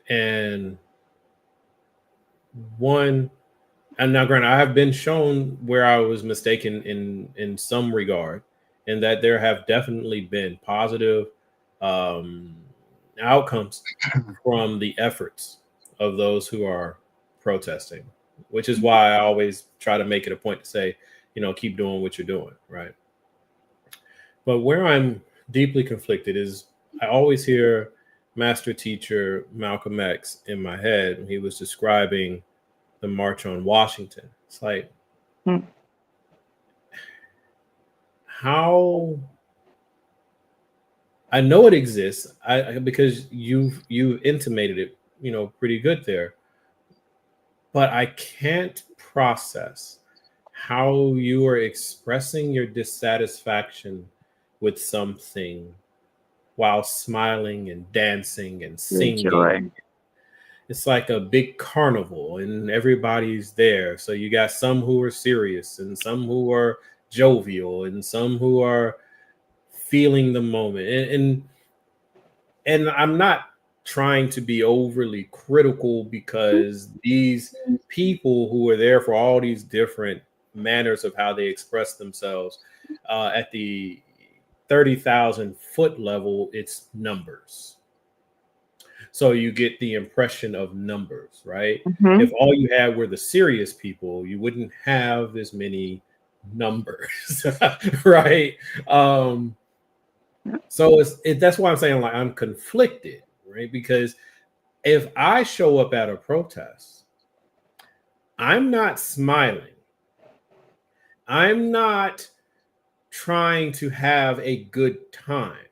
Speaker 4: And now granted, I have been shown where I was mistaken in some regard, and that there have definitely been positive outcomes from the efforts of those who are protesting, which is why I always try to make it a point to say, you know, keep doing what you're doing, right? But where I'm deeply conflicted is I always hear Master Teacher Malcolm X in my head when he was describing the March on Washington. It's like, how I know it exists, because you've intimated it, you know, pretty good there. But I can't process how you are expressing your dissatisfaction with something while smiling and dancing and singing.
Speaker 3: Enjoy.
Speaker 4: It's like a big carnival and everybody's there. So you got some who are serious and some who are jovial and some who are feeling the moment. And I'm not trying to be overly critical, because these people who are there for all these different manners of how they express themselves, at the 30,000 foot level, it's numbers. So you get the impression of numbers, right?
Speaker 3: Mhm.
Speaker 4: If all you had were the serious people, you wouldn't have as many numbers, right? So that's why I'm saying, like, I'm conflicted, right? Because if I show up at a protest, I'm not smiling. I'm not trying to have a good time.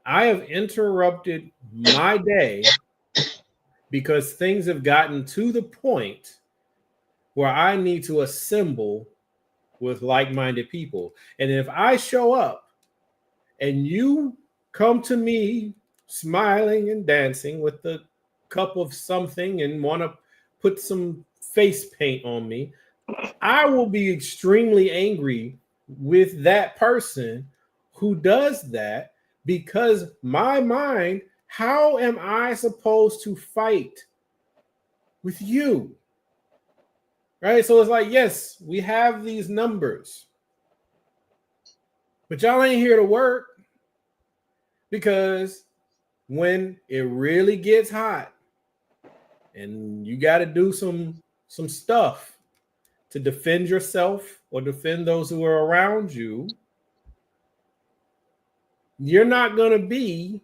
Speaker 4: I have interrupted my day because things have gotten to the point where I need to assemble with like-minded people. And if I show up and you come to me smiling and dancing with a cup of something and want to put some face paint on me, I will be extremely angry with that person who does that, because my mind, how am I supposed to fight with you? Right? So it's like, yes, we have these numbers, but y'all ain't here to work, because when it really gets hot and you got to do some stuff to defend yourself or defend those who are around you, you're not going to be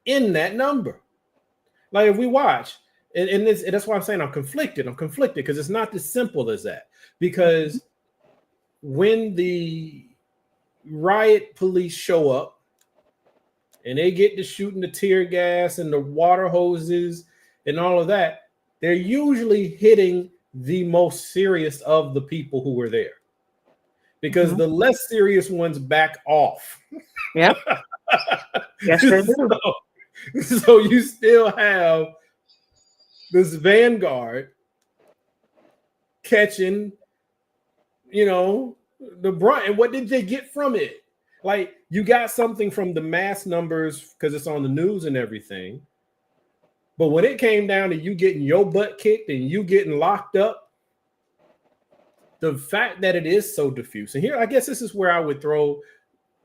Speaker 4: in that number. Like if we watch, and that's why I'm saying I'm conflicted because it's not as simple as that. Because when the riot police show up and they get to shooting the tear gas and the water hoses and all of that, they're usually hitting the most serious of the people who were there, because the less serious ones back off.
Speaker 3: Yep. Yes, they do.
Speaker 4: So you still have this vanguard catching, the brunt. And what did they get from it? Like, you got something from the mass numbers because it's on the news and everything. But when it came down to you getting your butt kicked and you getting locked up, the fact that it is so diffuse. And here, I guess this is where I would throw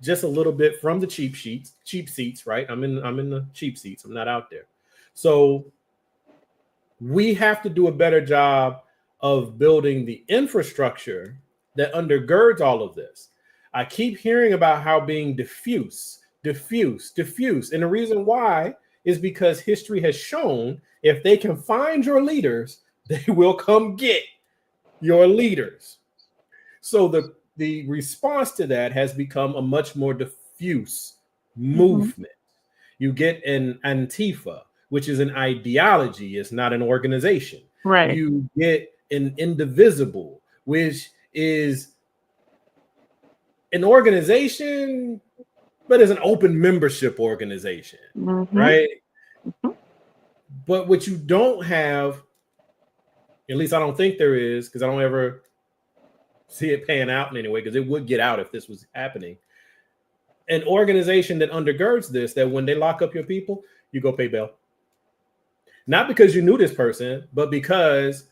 Speaker 4: just a little bit from the cheap seats, right? I'm in the cheap seats. I'm not out there. So we have to do a better job of building the infrastructure that undergirds all of this. I keep hearing about how being diffuse. And the reason why is because history has shown if they can find your leaders, they will come get your leaders. So the response to that has become a much more diffuse movement. You get an Antifa, which is an ideology, it's not an organization.
Speaker 3: Right.
Speaker 4: You get an Indivisible, which is an organization, but it's an open membership organization, right? But what you don't have, at least I don't think there is, because I don't ever see it pan out in any way, because it would get out if this was happening. An organization that undergirds this, that when they lock up your people, you go pay bail. Not because you knew this person, but because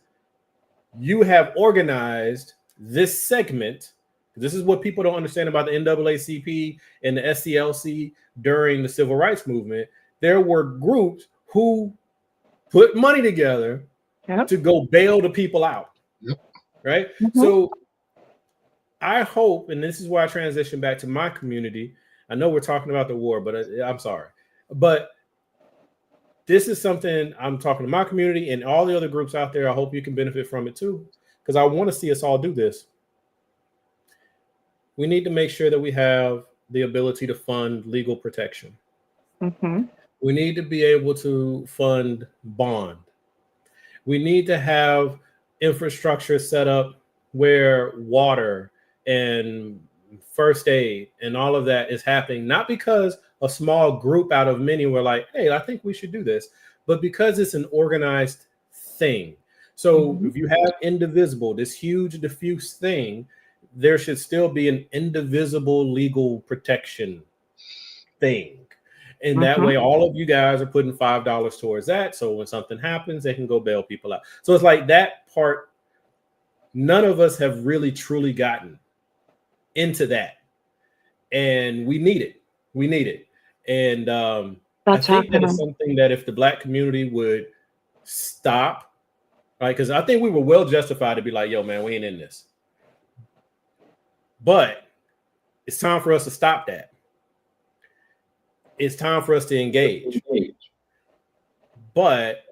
Speaker 4: you have organized this segment. This is what people don't understand about the NAACP and the SCLC during the civil rights movement. There were groups who put money together to go bail the people out. Right? So I hope, and this is why I transition back to my community. I know we're talking about the war, but I'm sorry. But this is something I'm talking to my community and all the other groups out there. I hope you can benefit from it too, because I want to see us all do this. We need to make sure that we have the ability to fund legal protection. We need to be able to fund bond. We need to have infrastructure set up where water and first aid and all of that is happening, not because a small group out of many were like, hey, I think we should do this, but because it's an organized thing. So if you have Indivisible, this huge diffuse thing, there should still be an indivisible legal protection thing. And that way, all of you guys are putting $5 towards that. So when something happens, they can go bail people out. So it's like that part, none of us have really truly gotten into that. And we need it. And
Speaker 3: that's
Speaker 4: think that is
Speaker 3: happening.
Speaker 4: something that if the Black community would stop, right? Because I think we were well justified to be like, yo, man, we ain't in this. But it's time for us to stop that. It's time for us to engage. But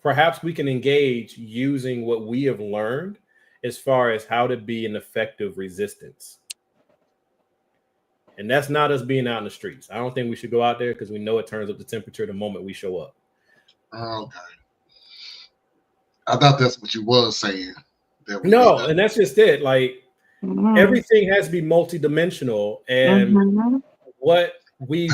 Speaker 4: perhaps we can engage using what we have learned as far as how to be an effective resistance. And that's not us being out in the streets. I don't think we should go out there because we know it turns up the temperature the moment we show up.
Speaker 2: Okay. I thought that's what you was saying.
Speaker 4: No, and that's just it. Like everything has to be multidimensional, and what we've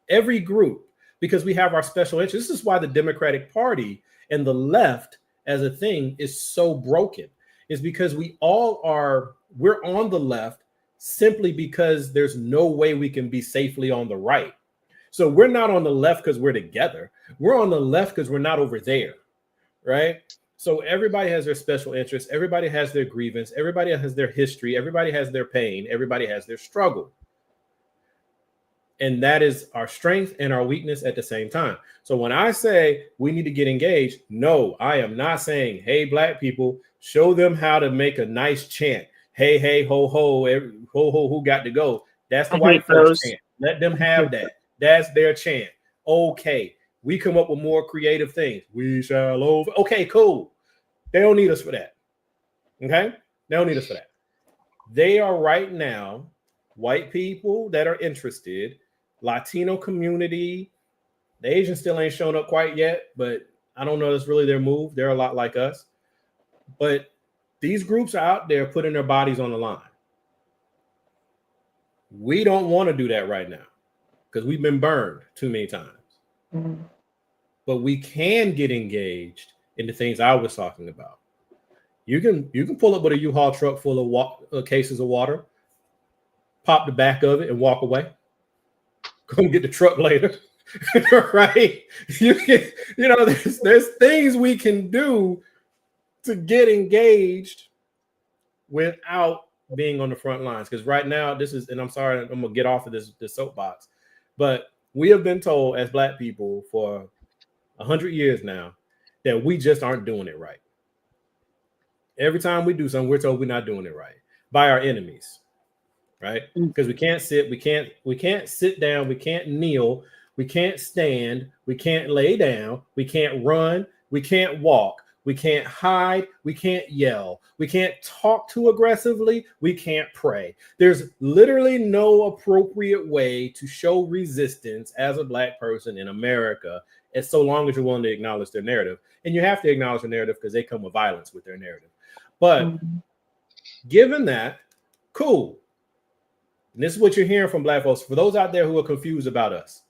Speaker 4: every group, because we have our special interests. This is why the Democratic Party and the left as a thing is so broken. Is because we're on the left simply because there's no way we can be safely on the right. So we're not on the left because we're together. We're on the left because we're not over there, right? So everybody has their special interests. Everybody has their grievance. Everybody has their history. Everybody has their pain. Everybody has their struggle. And that is our strength and our weakness at the same time. So when I say we need to get engaged, no, I am not saying, hey, Black people, show them how to make a nice chant. Hey, hey, ho, ho, ho, ho, who got to go? That's the white folks chant. Let them have that. That's their chant. Okay. We come up with more creative things. We shall over. Okay, cool. They don't need us for that. Okay? They don't need us for that. They are right now, white people that are interested, Latino community. The Asians still ain't shown up quite yet, but I don't know that's really their move. They're a lot like us. But these groups are out there putting their bodies on the line. We don't want to do that right now because we've been burned too many times. Mm-hmm. But we can get engaged in the things I was talking about. You can pull up with a U-Haul truck full of cases of water, pop the back of it, and walk away. Come get the truck later, right? There's things we can do to get engaged without being on the front lines. Because right now, and I'm sorry, I'm gonna get off of this soapbox, but we have been told as Black people for 100 years now that we just aren't doing it right. Every time we do something, we're told we're not doing it right by our enemies, right? Because we can't sit down, we can't kneel, we can't stand, we can't lay down, we can't run, we can't walk, we can't hide, we can't yell, we can't talk too aggressively, we can't pray. There's literally no appropriate way to show resistance as a Black person in America, as so long as you're willing to acknowledge their narrative. And you have to acknowledge the narrative because they come with violence with their narrative. But given that, cool. And this is what you're hearing from Black folks. For those out there who are confused about us,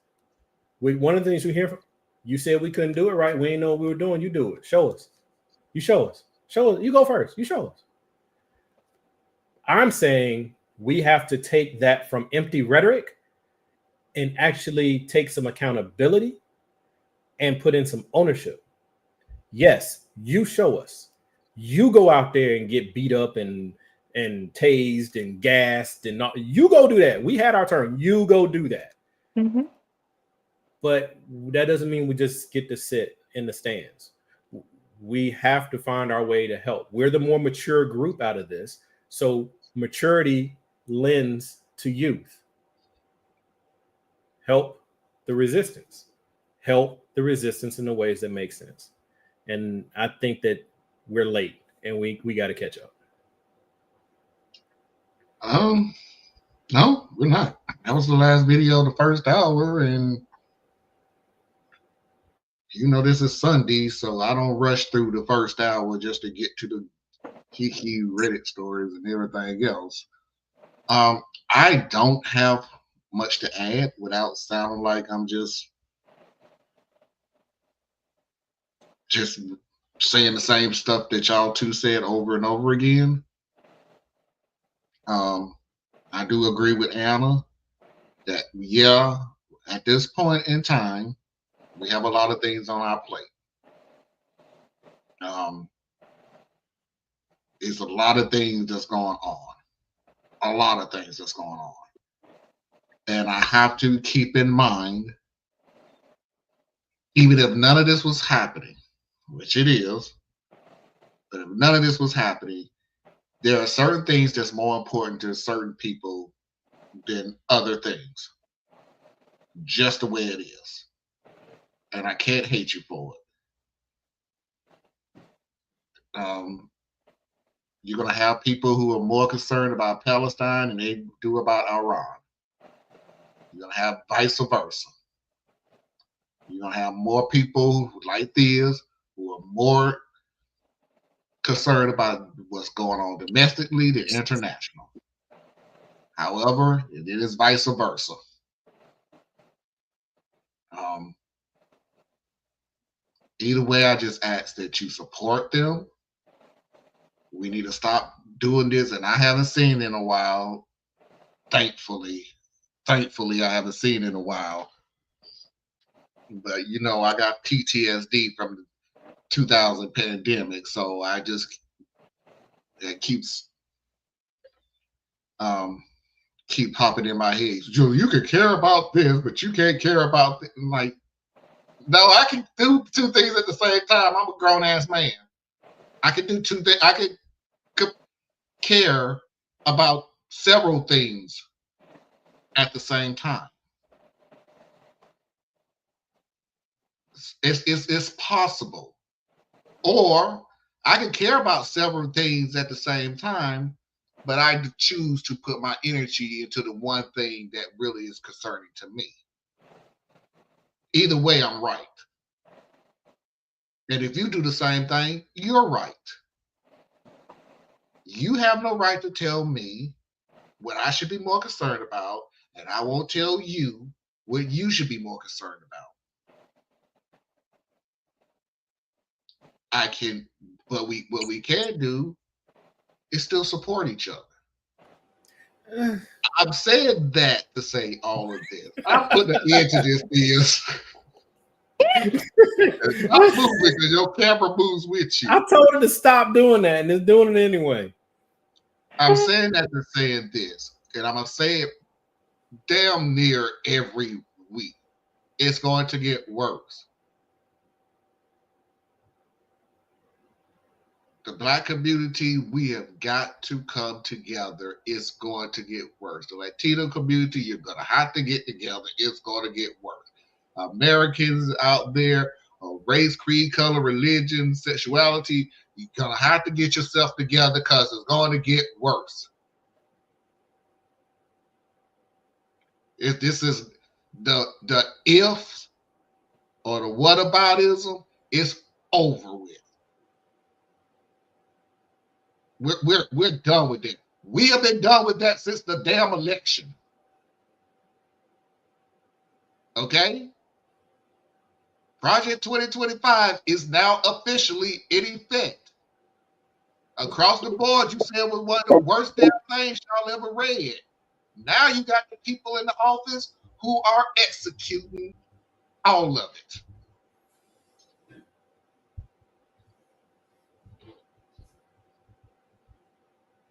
Speaker 4: one of the things we hear from you said we couldn't do it right. We didn't know what we were doing. You do it. Show us. You show us. Show us. You go first. You show us. I'm saying we have to take that from empty rhetoric and actually take some accountability and put in some ownership. Yes, you show us. You go out there and get beat up and tased and gassed and not. You go do that. We had our turn. You go do that. Mm-hmm. But that doesn't mean we just get to sit in the stands. We have to find our way to help. We're the more mature group out of this. So maturity lends to youth. Help the resistance. Help the resistance in the ways that make sense. And I think that we're late and we got to catch up.
Speaker 2: No, we're not. That was the last video of the first hour, and this is Sunday, so I don't rush through the first hour just to get to the Kiki Reddit stories and everything else. I don't have much to add without sounding like I'm just saying the same stuff that y'all two said over and over again. I do agree with Anna that, at this point in time, we have a lot of things on our plate. There's a lot of things that's going on. A lot of things that's going on. And I have to keep in mind, even if none of this was happening, which it is, but if none of this was happening, there are certain things that's more important to certain people than other things. Just the way it is. And I can't hate you for it. You're going to have people who are more concerned about Palestine than they do about Iran. You're going to have vice versa. You're going to have more people like this who are more concerned about what's going on domestically than international. However, it is vice versa. Either way, I just ask that you support them. We need to stop doing this, and I haven't seen in a while. Thankfully, I haven't seen in a while. But you know, I got PTSD from the 2000 pandemic, so it keeps keep popping in my head. Joe, you can care about this, but you can't care about this. I'm like, no, I can do two things at the same time. I'm a grown ass man. I can do two things. I can care about several things at the same time. It's possible. Or I can care about several things at the same time, but I choose to put my energy into the one thing that really is concerning to me. Either way, I'm right. And if you do the same thing, you're right. You have no right to tell me what I should be more concerned about, and I won't tell you what you should be more concerned about. What we can do is still support each other. I'm saying that to say all of this. I'm putting an end to this, is I'm moving because your camera moves with you.
Speaker 4: I told her to stop doing that, and it's doing it anyway.
Speaker 2: I'm saying that to saying this, and I'm gonna say it damn near every week. It's going to get worse. The Black community, we have got to come together. It's going to get worse. The Latino community, you're going to have to get together. It's going to get worse. Americans out there, race, creed, color, religion, sexuality, you're going to have to get yourself together because it's going to get worse. If this is the ifs or the whataboutism, it's over with. We're done with it. We have been done with that since the damn election. Okay? Project 2025 is now officially in effect. Across the board, you said it was one of the worst damn things y'all ever read. Now you got the people in the office who are executing all of it.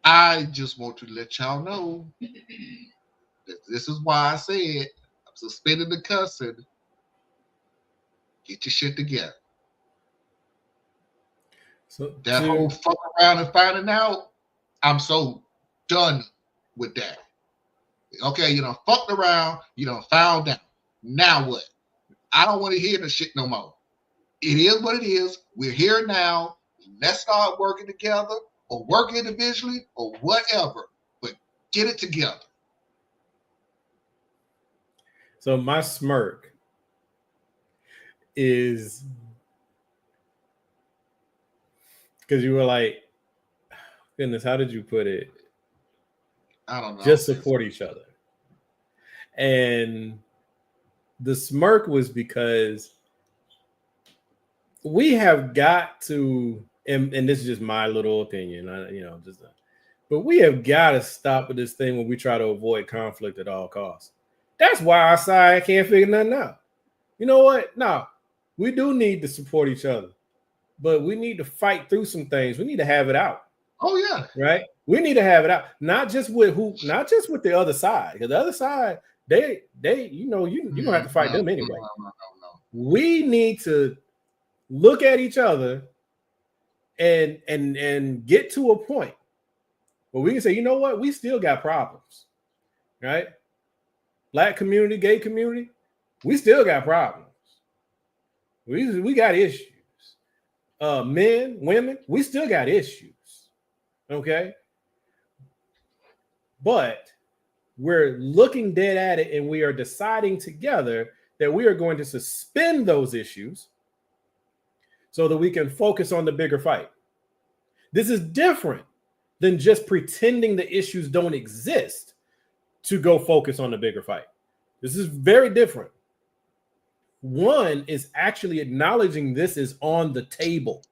Speaker 2: I just want to let y'all know that this is why I said I'm suspending the cussing. Get your shit together.
Speaker 4: So
Speaker 2: that whole fuck around and finding out, I'm so done with that. Okay, you done fucked around, you done found out. Now what? I don't want to hear the shit no more. It is what it is. We're here now. Let's start working together or work individually or whatever, but get it together.
Speaker 4: So my smirk is because you were like, goodness, how did you put it?
Speaker 2: I don't know.
Speaker 4: Just support each other. And the smirk was because we have got to, and this is just my little opinion, but we have got to stop with this thing when we try to avoid conflict at all costs. That's why our side can't figure nothing out. You know what? No, we do need to support each other, but we need to fight through some things. We need to have it out.
Speaker 2: Oh yeah,
Speaker 4: right. We need to have it out, not just with the other side, because the other side They you know, you don't have to fight them anyway.
Speaker 2: No.
Speaker 4: We need to look at each other and get to a point where we can say, you know what, we still got problems, right? Black community, gay community, we still got problems. We got issues. Men, women, we still got issues. Okay. But we're looking dead at it and we are deciding together that we are going to suspend those issues so that we can focus on the bigger fight. This is different than just pretending the issues don't exist to go focus on the bigger fight. This is very different. One is actually acknowledging this is on the table,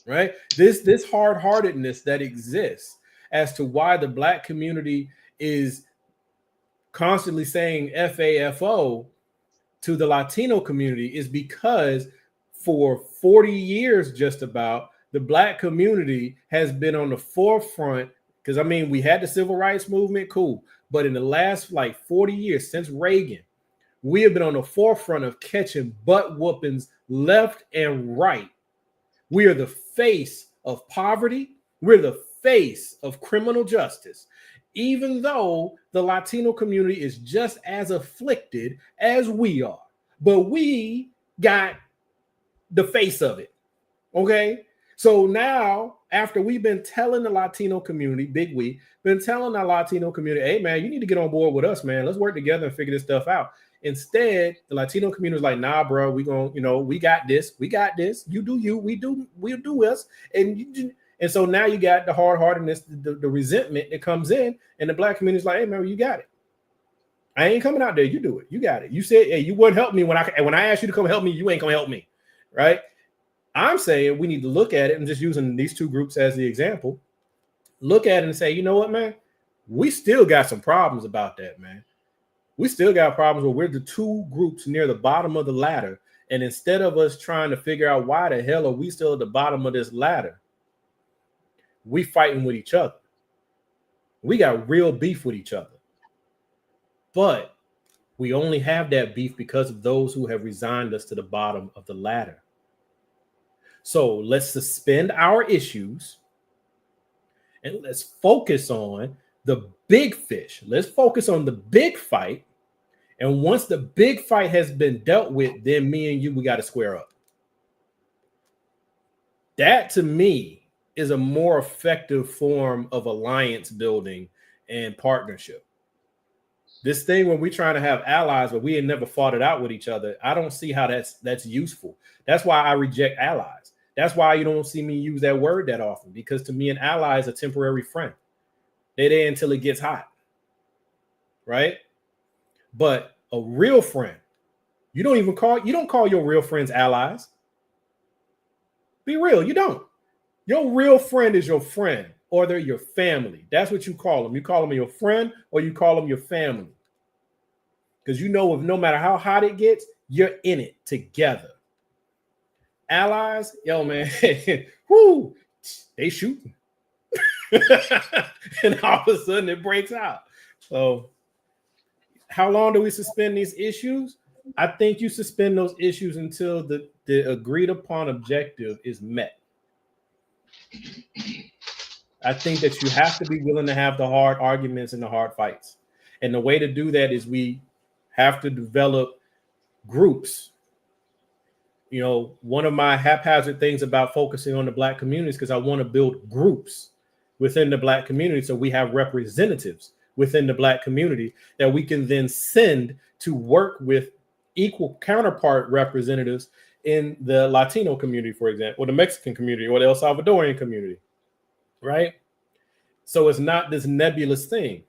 Speaker 4: right? This hard-heartedness that exists as to why the Black community is constantly saying FAFO to the Latino community is because for 40 years, just about, the Black community has been on the forefront. Because, I mean, we had the civil rights movement, cool. But in the last, 40 years, since Reagan, we have been on the forefront of catching butt whoopings left and right. We are the face of poverty. We're the face of criminal justice. Even though the Latino community is just as afflicted as we are. But we got the face of it, okay? So now, after we've been telling the Latino community, been telling our Latino community, hey, man, you need to get on board with us, man. Let's work together and figure this stuff out. Instead, the Latino community is like, nah, bro, we got this. You do you, we'll do us. And so now you got the hard-heartedness, the resentment that comes in, and the Black community is like, hey, man, you got it. I ain't coming out there. You do it. You got it. You said, hey, you wouldn't help me when I asked you to come help me. You ain't gonna help me, right? I'm saying we need to look at it and just using these two groups as the example. Look at it and say, you know what, man? We still got some problems about that, man. We still got problems where we're the two groups near the bottom of the ladder, and instead of us trying to figure out why the hell are we still at the bottom of this ladder, we fighting with each other. We got real beef with each other. But we only have that beef because of those who have resigned us to the bottom of the ladder. So let's suspend our issues and let's focus on the big fish. Let's focus on the big fight. And once the big fight has been dealt with, then me and you, we got to square up. That to me is a more effective form of alliance building and partnership. This thing when we're trying to have allies, but we ain't never fought it out with each other, I don't see how that's useful. That's why I reject allies. That's why you don't see me use that word that often, because to me, an ally is a temporary friend. They're there until it gets hot, right? But a real friend, you don't call your real friends allies. Be real, you don't. Your real friend is your friend, or they're your family. That's what you call them. You call them your friend, or you call them your family. Because you know, if no matter how hot it gets, you're in it together. Allies, yo, man, whoo, they shooting. And all of a sudden it breaks out. So how long do we suspend these issues? I think you suspend those issues until the agreed upon objective is met. I think that you have to be willing to have the hard arguments and the hard fights. And the way to do that is we have to develop groups. You know, one of my haphazard things about focusing on the Black community is because I want to build groups within the Black community. So we have representatives within the Black community that we can then send to work with equal counterpart representatives in the Latino community, for example, or the Mexican community, or the El Salvadorian community, right? So it's not this nebulous thing.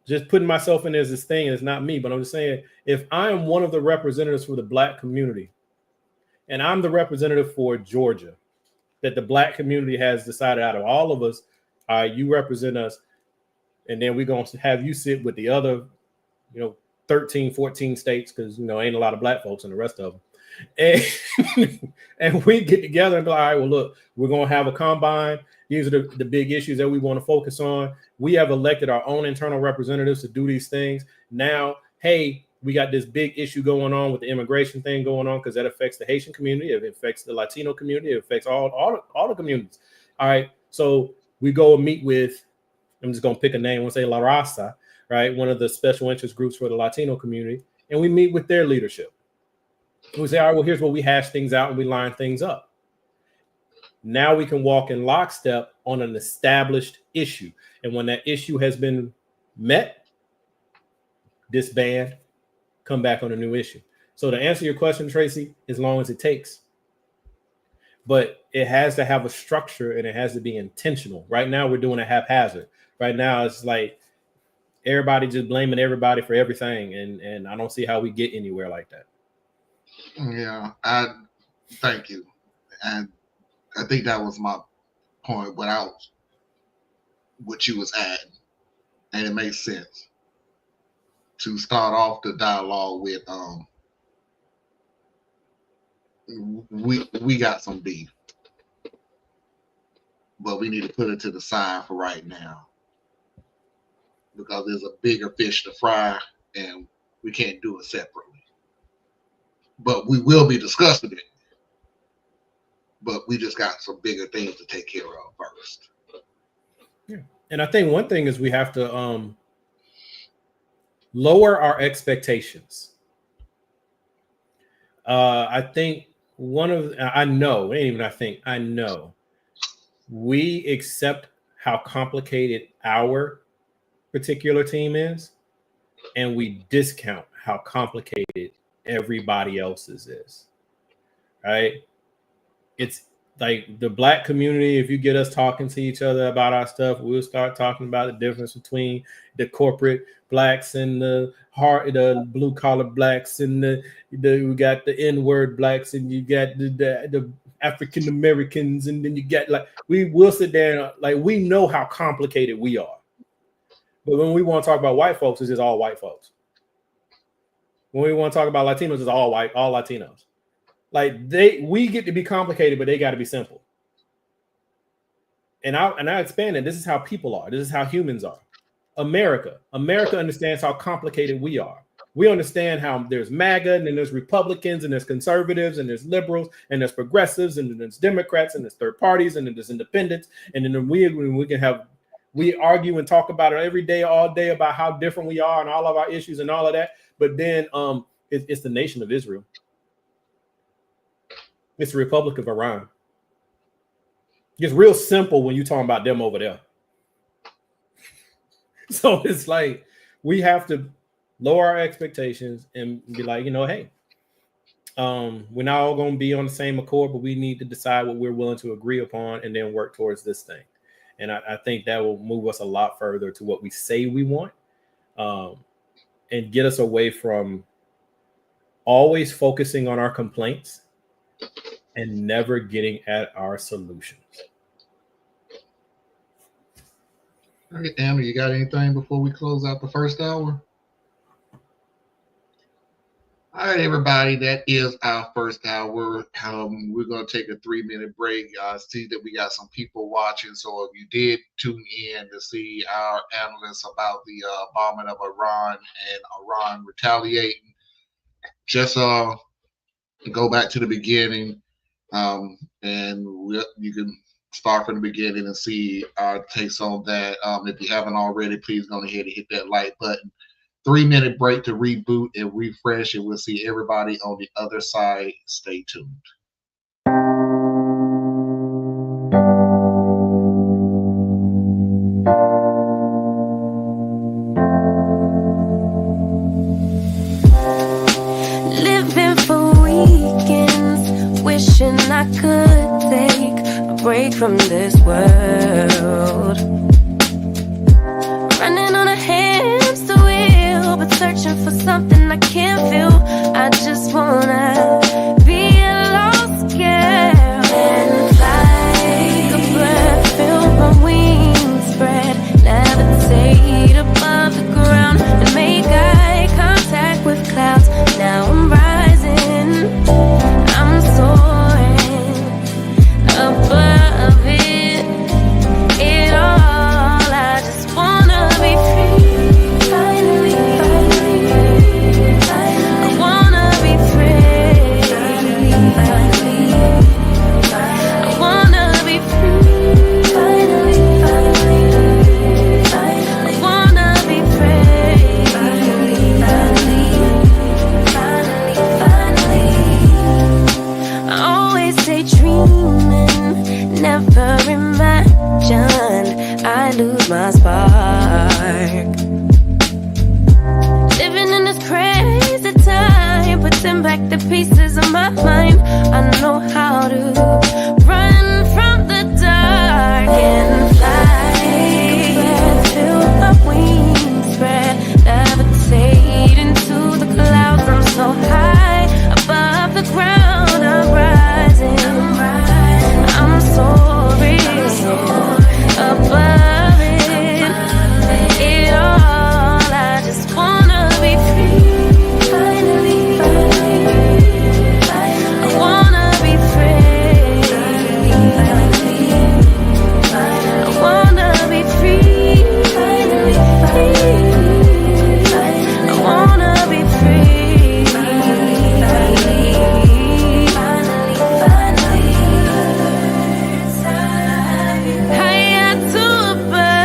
Speaker 4: Just putting myself in as this thing, and it's not me, but I'm just saying, if I am one of the representatives for the Black community, and I'm the representative for Georgia, that the Black community has decided out of all of us, you represent us, and then we're going to have you sit with the other, 13, 14 states, because, ain't a lot of Black folks in the rest of them. And we get together and be like, all right, well, look, we're going to have a combine. These are the big issues that we want to focus on. We have elected our own internal representatives to do these things. Now, hey, we got this big issue going on with the immigration thing going on because that affects the Haitian community. It affects the Latino community. It affects all the communities. All right. So we go and meet with, I'm just going to pick a name. We'll say La Raza, right? One of the special interest groups for the Latino community. And we meet with their leadership. We say, all right, well, here's where we hash things out and we line things up. Now we can walk in lockstep on an established issue. And when that issue has been met, disband, come back on a new issue. So to answer your question, Tracy, as long as it takes. But it has to have a structure and it has to be intentional. Right now, we're doing a haphazard. Right now, it's like everybody just blaming everybody for everything. And I don't see how we get anywhere like that.
Speaker 2: Yeah, I thank you. And I think that was my point without what you was adding. And it makes sense to start off the dialogue with we got some beef, but we need to put it to the side for right now because there's a bigger fish to fry and we can't do it separately. But we will be discussing it. But we just got some bigger things to take care of first.
Speaker 4: Yeah. And I think one thing is we have to lower our expectations. I think I know we accept how complicated our particular team is, and we discount how complicated everybody else's is. Right? It's like the Black community. If you get us talking to each other about our stuff, we'll start talking about the difference between the corporate Blacks and the blue collar Blacks, and we got the N-word Blacks, and you got the African Americans, and then you got we will sit there and we know how complicated we are. But when we want to talk about white folks, it's just all white folks. When we want to talk about Latinos, it's all white, all Latinos. We get to be complicated, but they got to be simple. And I expand it. This is how people are. This is how humans are. America understands how complicated we are. We understand how there's MAGA, and then there's Republicans, and there's conservatives, and there's liberals, and there's progressives, and then there's Democrats, and there's third parties, and then there's independents. And then we argue and talk about it every day, all day, about how different we are and all of our issues and all of that. But then it's the nation of Israel. It's the Republic of Iran. It's real simple when you're talking about them over there. So it's like we have to lower our expectations and be like, hey, we're not all going to be on the same accord, but we need to decide what we're willing to agree upon and then work towards this thing. And I think that will move us a lot further to what we say we want, and get us away from always focusing on our complaints and never getting at our solutions.
Speaker 2: All right, Anna, you got anything before we close out the first hour? All right, everybody, that is our first hour. We're going to take a 3-minute break. I see that we got some people watching, so if you did tune in to see our analysts about the bombing of Iran and Iran retaliating, just go back to the beginning, and you can start from the beginning and see our takes on that. If you haven't already, please go ahead and hit that like button. 3-minute break to reboot and refresh, and we'll see everybody on the other side. Stay tuned.
Speaker 1: Living for weekends, wishing I could take a break from this world. Running on a hamster wheel, but searching for something I can't feel. I just wanna be a lost girl and fly. Take a breath, feel my wings spread, levitate above the ground and make eye contact with clouds. Now I'm rising, I'm soaring above it. might lose my spark. Living in this crazy time, putting back the pieces of my mind. I know how to run from the dark and fly. Feel the wings spread, levitate into the clouds. I'm so high above the ground. I'm rising. I'm soaring above it all. I just wanna be free. Finally, I wanna be free. I wanna be free. I wanna be free. I had to abide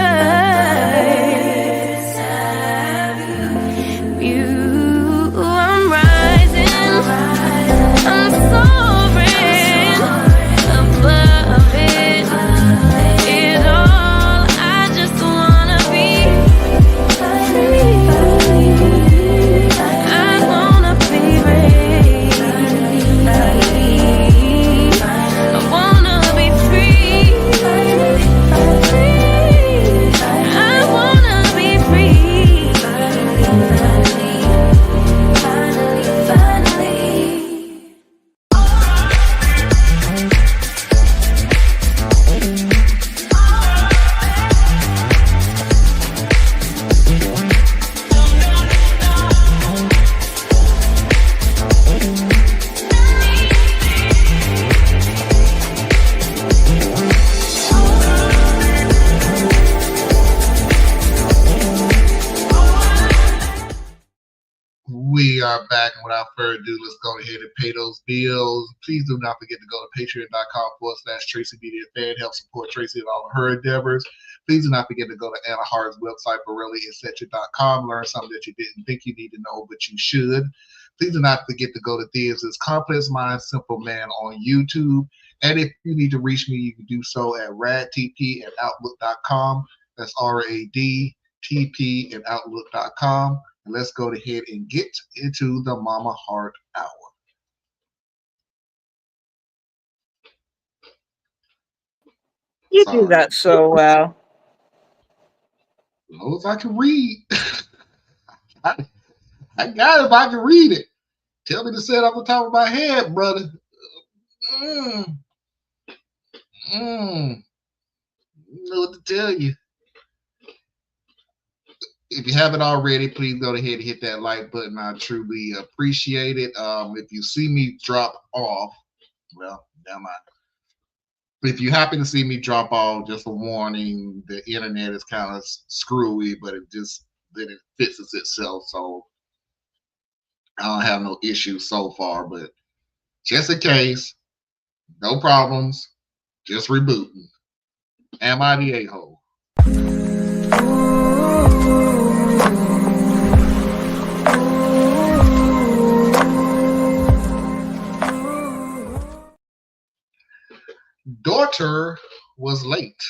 Speaker 1: you. I'm rising. I'm soaring above it all. I just wanna be free. I wanna be free. I wanna be free. I wanna be free.
Speaker 2: We are back, and without further ado, let's go ahead and pay those bills. Please do not forget to go to patreon.com/Tracy Media Fan. Help support Tracy and all of her endeavors. Please do not forget to go to Anna Hart's website, BorelliEtc.com. Learn something that you didn't think you need to know, but you should. Please do not forget to go to Thea's Complex Mind Simple Man on YouTube. And if you need to reach me, you can do so at radtp@outlook.com. That's RADTP@outlook.com. And let's go ahead and get into the Mama Heart Hour.
Speaker 3: You do that so well.
Speaker 2: As long as I can read. I got it if I can read it. Tell me to say it off the top of my head, brother. I don't know what to tell you. If you haven't already, please go ahead and hit that like button. I truly appreciate it. If you see me drop off, well, never mind. If you happen to see me drop off, just a warning, the internet is kind of screwy, but it fixes itself. So I don't have no issues so far, but just in case, no problems, just rebooting. Am I the a-hole? Daughter was late.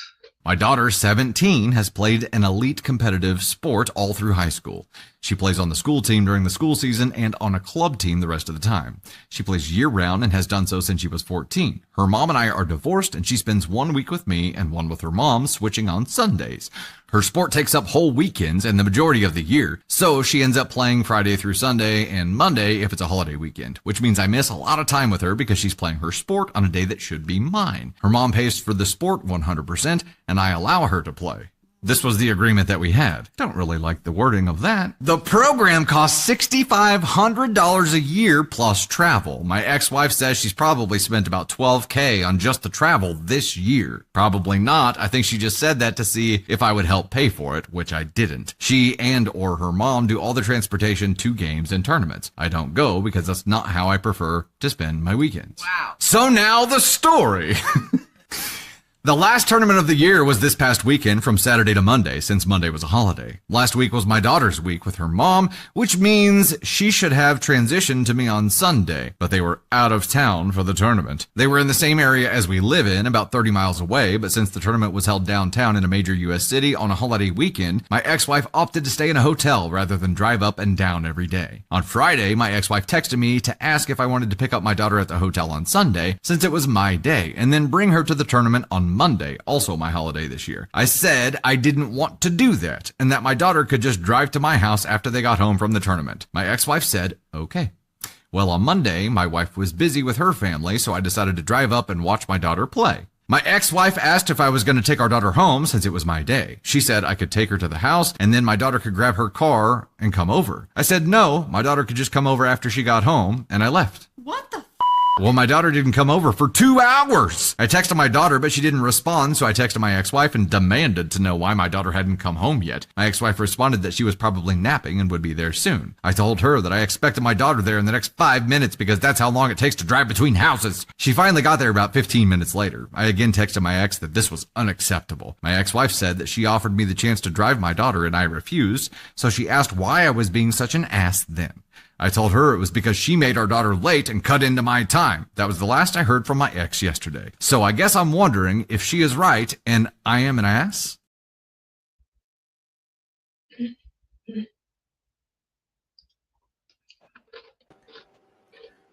Speaker 16: My daughter, 17, has played an elite competitive sport all through high school. She plays on the school team during the school season and on a club team the rest of the time. She plays year-round and has done so since she was 14. Her mom and I are divorced, and she spends 1 week with me and 1 with her mom, switching on Sundays. Her sport takes up whole weekends and the majority of the year, so she ends up playing Friday through Sunday and Monday if it's a holiday weekend, which means I miss a lot of time with her because she's playing her sport on a day that should be mine. Her mom pays for the sport 100%, and I allow her to play. This was the agreement that we had. Don't really like the wording of that. The program costs $6,500 a year plus travel. My ex-wife says she's probably spent about $12K on just the travel this year. Probably not. I think she just said that to see if I would help pay for it, which I didn't. She and or her mom do all the transportation to games and tournaments. I don't go because that's not how I prefer to spend my weekends. Wow. So now the story. The last tournament of the year was this past weekend from Saturday to Monday, since Monday was a holiday. Last week was my daughter's week with her mom, which means she should have transitioned to me on Sunday, but they were out of town for the tournament. They were in the same area as we live in, about 30 miles away, but since the tournament was held downtown in a major U.S. city on a holiday weekend, my ex-wife opted to stay in a hotel rather than drive up and down every day. On Friday, my ex-wife texted me to ask if I wanted to pick up my daughter at the hotel on Sunday, since it was my day, and then bring her to the tournament on Monday, also my holiday this year. I said I didn't want to do that, and that my daughter could just drive to my house after they got home from the tournament. My ex-wife said, okay. Well, on Monday, my wife was busy with her family, so I decided to drive up and watch my daughter play. My ex-wife asked if I was going to take our daughter home since it was my day. She said I could take her to the house and then my daughter could grab her car and come over. I said no, my daughter could just come over after she got home, and I left.
Speaker 1: What the
Speaker 16: Well, my daughter didn't come over for 2 hours. I texted my daughter, but she didn't respond, so I texted my ex-wife and demanded to know why my daughter hadn't come home yet. My ex-wife responded that she was probably napping and would be there soon. I told her that I expected my daughter there in the next 5 minutes because that's how long it takes to drive between houses. She finally got there about 15 minutes later. I again texted my ex that this was unacceptable. My ex-wife said that she offered me the chance to drive my daughter and I refused, so she asked why I was being such an ass then. I told her it was because she made our daughter late and cut into my time. That was the last I heard from my ex yesterday. So I guess I'm wondering if she is right and I am an ass?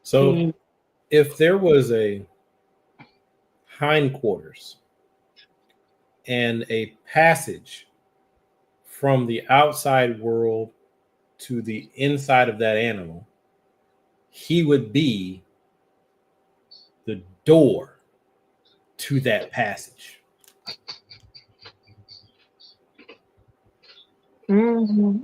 Speaker 4: So if there was a hindquarters and a passage from the outside world to the inside of that animal, he would be the door to that passage.
Speaker 3: Mm-hmm.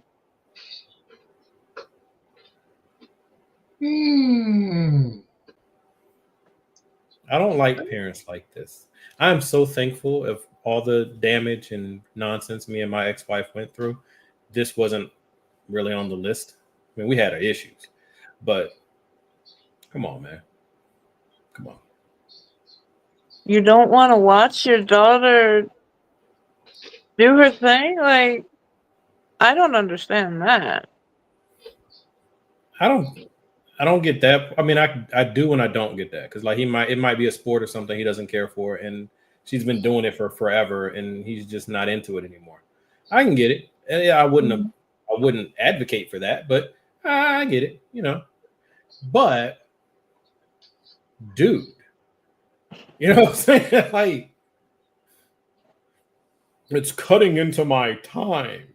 Speaker 4: I don't like parents like this. I'm so thankful of all the damage and nonsense me and my ex-wife went through. This wasn't really on the list. I mean, we had our issues, but come on, man. Come on.
Speaker 3: You don't want to watch your daughter do her thing? Like, I don't understand that.
Speaker 4: I don't get that. I mean, I do and I don't get that, because like it might be a sport or something he doesn't care for, and she's been doing it for forever and he's just not into it anymore. I can get it. Yeah, I wouldn't advocate for that, but I get it, you know. But dude, you know what I'm saying? Like, it's cutting into my time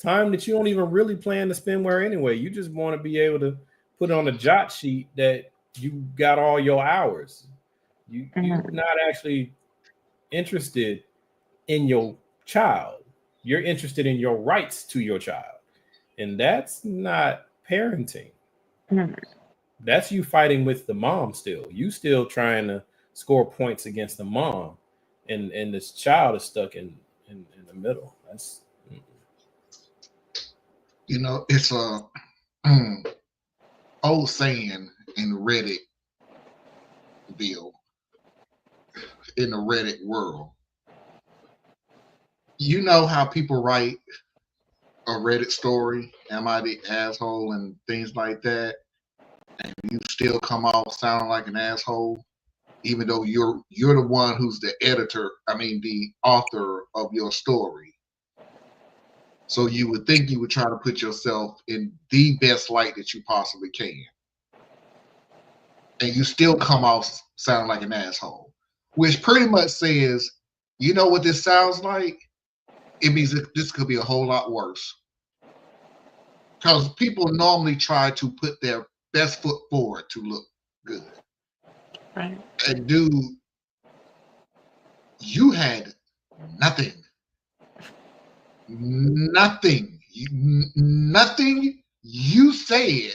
Speaker 4: that you don't even really plan to spend where anyway. You just want to be able to put on a jot sheet that you got all your hours. You're not actually interested in your child. You're interested in your rights to your child. And that's not parenting. That's you fighting with the mom still. You still trying to score points against the mom. And this child is stuck in the middle. That's
Speaker 2: you know, it's a old saying in Reddit in the Reddit world. You know how people write a Reddit story, am I the asshole and things like that, and you still come off sounding like an asshole, even though you're the one who's the the author of your story. So you would think you would try to put yourself in the best light that you possibly can, and you still come off sounding like an asshole, which pretty much says, you know what this sounds like? It means that this could be a whole lot worse. Because people normally try to put their best foot forward to look good.
Speaker 3: Right.
Speaker 2: And dude, you had nothing. Nothing. Nothing you said.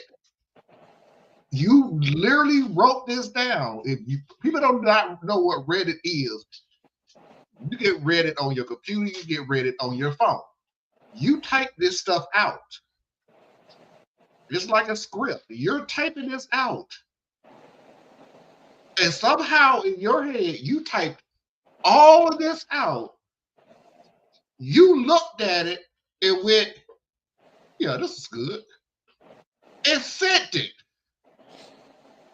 Speaker 2: You literally wrote this down. If people don't know what Reddit is, you get Reddit on your computer, you get Reddit on your phone. You type this stuff out. It's like a script. You're typing this out. And somehow in your head, you typed all of this out, you looked at it and went, yeah, this is good, and sent it.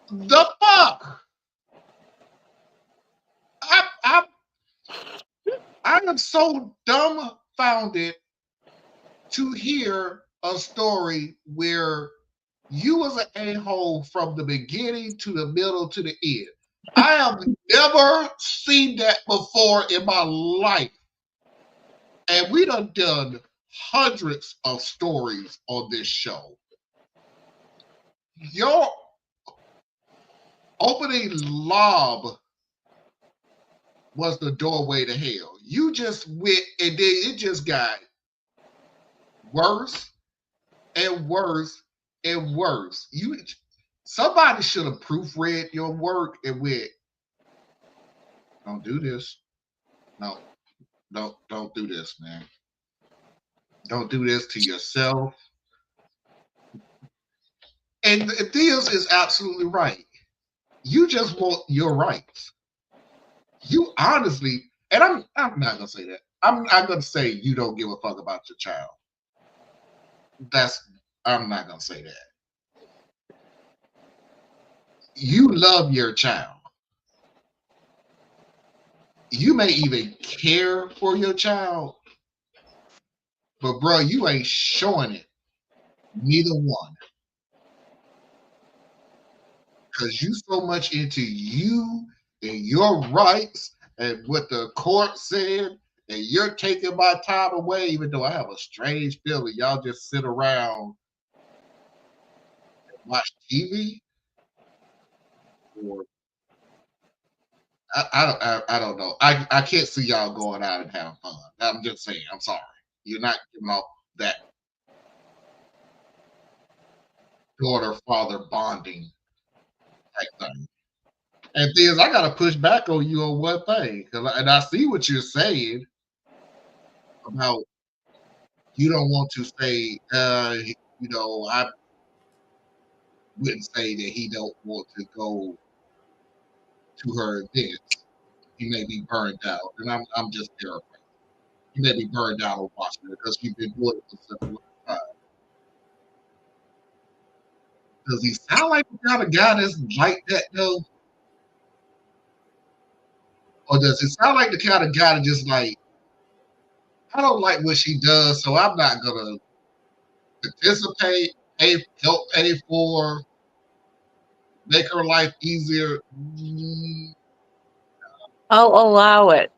Speaker 2: The fuck? I am so dumbfounded to hear a story where you was an a-hole from the beginning to the middle to the end. I have never seen that before in my life. And we done hundreds of stories on this show. Your opening lob was the doorway to hell. You just went, and then it just got worse and worse and worse. Somebody should have proofread your work and went, don't do this. No, don't do this, man. Don't do this to yourself. And Theos is absolutely right. You just want your rights. You honestly, and I'm not gonna say that. I'm not gonna say you don't give a fuck about your child. I'm not gonna say that. You love your child. You may even care for your child, but bro, you ain't showing it. Neither one. Because you so much into you and your rights and what the court said, and you're taking my time away, even though I have a strange feeling y'all just sit around and watch TV. Or I don't know. I can't see y'all going out and having fun. I'm just saying. I'm sorry. You're not giving off that daughter-father bonding type thing. And things I gotta push back on you on one thing, and I see what you're saying about you don't want to say, I wouldn't say that he don't want to go to her events. He may be burned out, and I'm just paraphrasing. He may be burned out on watching it because he's been doing it for such a long time. Does he sound like the kind of guy that's like that though? Or does it sound like the kind of guy that just like, I don't like what she does, so I'm not gonna participate, help pay for, make her life easier.
Speaker 3: I'll allow it.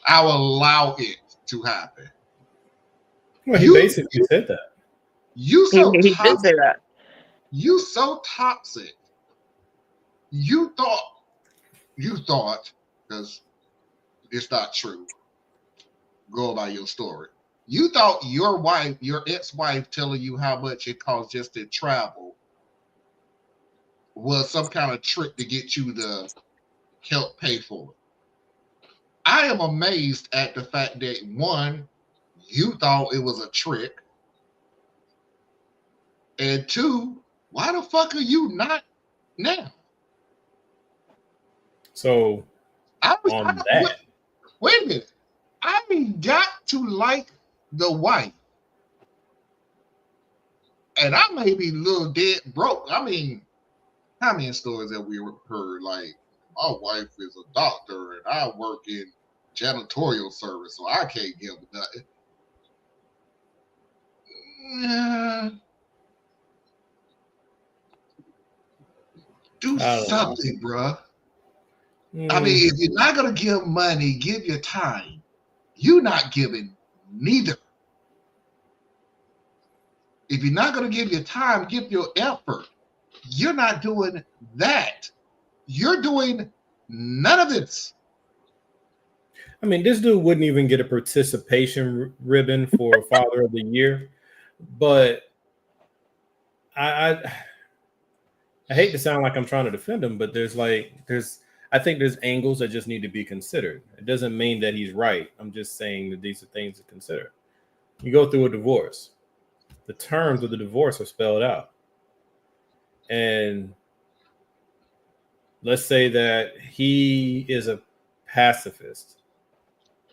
Speaker 2: I'll allow it to happen.
Speaker 4: Well, he basically said that.
Speaker 2: You so
Speaker 3: He did
Speaker 2: toxic.
Speaker 3: say that.
Speaker 2: You so toxic. You thought, because it's not true. Go by your story. You thought your wife, your ex-wife, telling you how much it costs just to travel was some kind of trick to get you to help pay for it. I am amazed at the fact that one, you thought it was a trick, and two, why the fuck are you not now?
Speaker 4: So
Speaker 2: wait a minute. I mean, got to like the wife. And I may be a little dead broke. I mean, how many stories have we heard? Like, my wife is a doctor and I work in janitorial service, so I can't give nothing. Do something, bruh. I mean, if you're not going to give money, give your time. You're not giving neither. If you're not going to give your time, give your effort. You're not doing that. You're doing none of this.
Speaker 4: I mean, this dude wouldn't even get a participation ribbon for Father of the Year, but I hate to sound like I'm trying to defend him, but I think there's angles that just need to be considered. It doesn't mean that he's right. I'm just saying that these are things to consider. You go through a divorce. The terms of the divorce are spelled out. And let's say that he is a pacifist.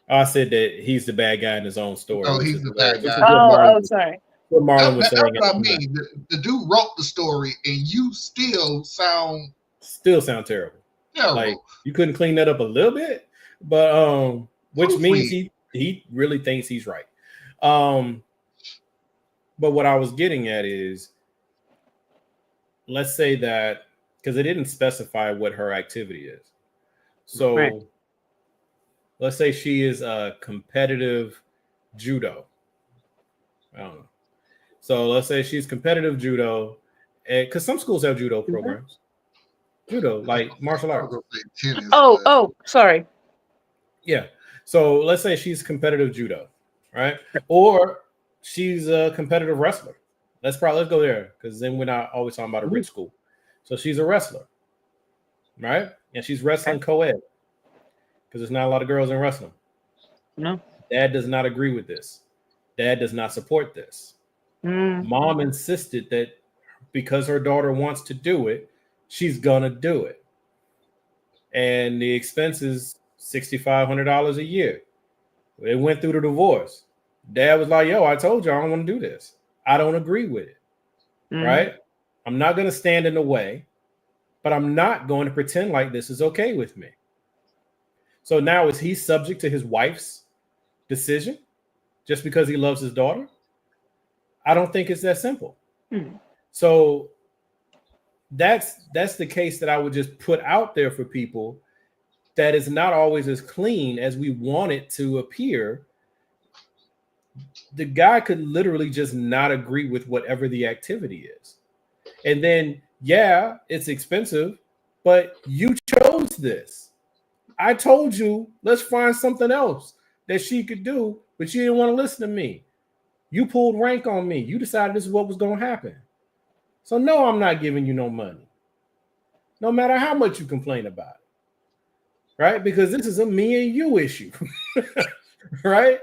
Speaker 4: I said that he's the bad guy in his own story.
Speaker 2: No, he's the bad guy.
Speaker 3: Sorry.
Speaker 4: What Marlon was
Speaker 2: That's
Speaker 4: saying.
Speaker 2: what I mean. The dude wrote the story, and you still sound
Speaker 4: terrible.
Speaker 2: Terrible.
Speaker 4: Like you couldn't clean that up a little bit, but which means he really thinks he's right. But what I was getting at is, let's say that, because it didn't specify what her activity is. So
Speaker 3: Right.
Speaker 4: let's say she is a competitive judo. I don't know. So let's say she's competitive judo, because some schools have judo programs. Judo, like martial arts.
Speaker 3: Sorry.
Speaker 4: Yeah. So let's say she's competitive judo, right? Or she's a competitive wrestler. Let's go there, because then we're not always talking about a rich school. So she's a wrestler, right? And she's wrestling co-ed, because there's not a lot of girls in wrestling.
Speaker 3: No.
Speaker 4: Dad does not agree with this. Dad does not support this. Mom insisted that because her daughter wants to do it, she's gonna do it. And the expense is $6,500 a year. They went through the divorce. Dad was like, yo, I told you I don't want to do this. I don't agree with it. Right? I'm not going to stand in the way, but I'm not going to pretend like this is okay with me. So now is he subject to his wife's decision just because he loves his daughter? I don't think it's that simple. So that's the case that I would just put out there for people, that is not always as clean as we want it to appear. The guy could literally just not agree with whatever the activity is. And then, yeah, it's expensive, but you chose this. I told you, let's find something else that she could do, but you didn't want to listen to me. You pulled rank on me. You decided this is what was going to happen. So no, I'm not giving you no money, no matter how much you complain about it, right? Because this is a me and you issue, right?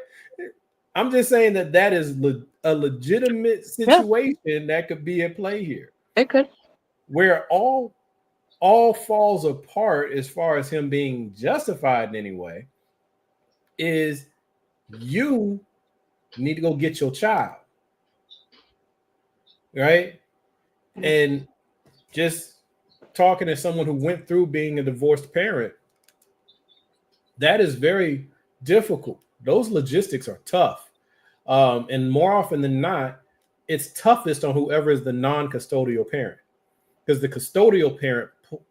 Speaker 4: I'm just saying that is a legitimate situation that could be at play here.
Speaker 3: It could.
Speaker 4: Where all falls apart as far as him being justified in any way is you need to go get your child, right? And just talking to someone who went through being a divorced parent, that is very difficult. Those logistics are tough. And more often than not, it's toughest on whoever is the non-custodial parent, because the custodial parent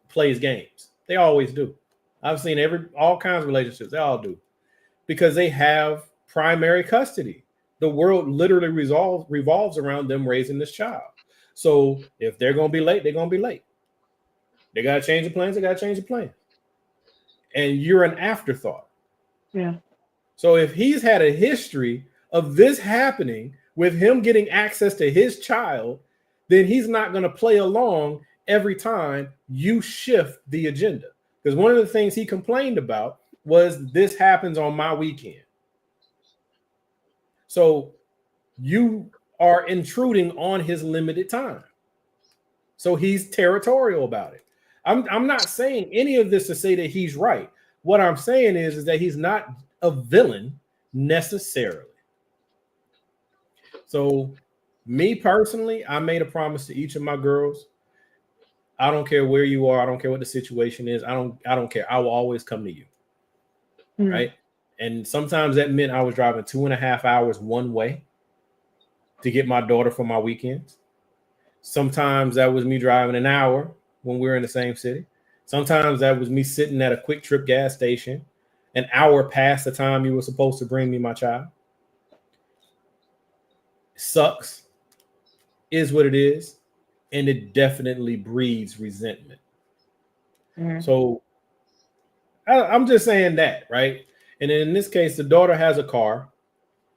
Speaker 4: plays games. They always do. I've seen all kinds of relationships. They all do, because they have primary custody. The world literally revolves around them raising this child. So if they're going to be late, they're going to be late. They got to change the plans. They got to change the plan. And you're an afterthought.
Speaker 3: Yeah.
Speaker 4: So if he's had a history of this happening with him getting access to his child, then he's not going to play along every time you shift the agenda. Because one of the things he complained about was this happens on my weekend. So you are intruding on his limited time. So he's territorial about it. I'm not saying any of this to say that he's right. What I'm saying is that he's not a villain necessarily. So me personally, I made a promise to each of my girls. I don't care where you are. I don't care what the situation is. I don't care. I will always come to you. Right. And sometimes that meant I was driving 2.5 hours one way to get my daughter for my weekends. Sometimes that was me driving an hour when we were in the same city. Sometimes that was me sitting at a quick trip gas station an hour past the time you were supposed to bring me my child. Sucks, is what it is, and it definitely breeds resentment. So I'm just saying that, right? And in this case, the daughter has a car.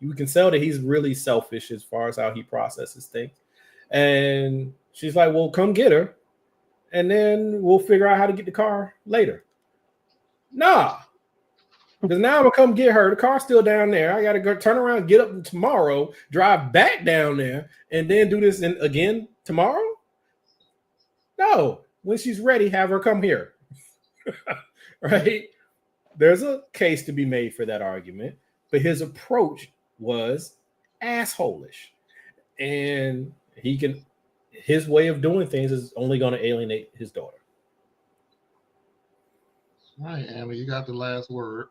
Speaker 4: You can tell that he's really selfish as far as how he processes things. And she's like, well, come get her, and then we'll figure out how to get the car later. Nah, because now I'm going to come get her. The car's still down there. I got to go turn around, get up tomorrow, drive back down there, and then do this again tomorrow? No. When she's ready, have her come here. Right? there's a case to be made for that argument, but his approach was assholish, and his way of doing things is only going to alienate his daughter.
Speaker 2: All right, Anna, you got the last word.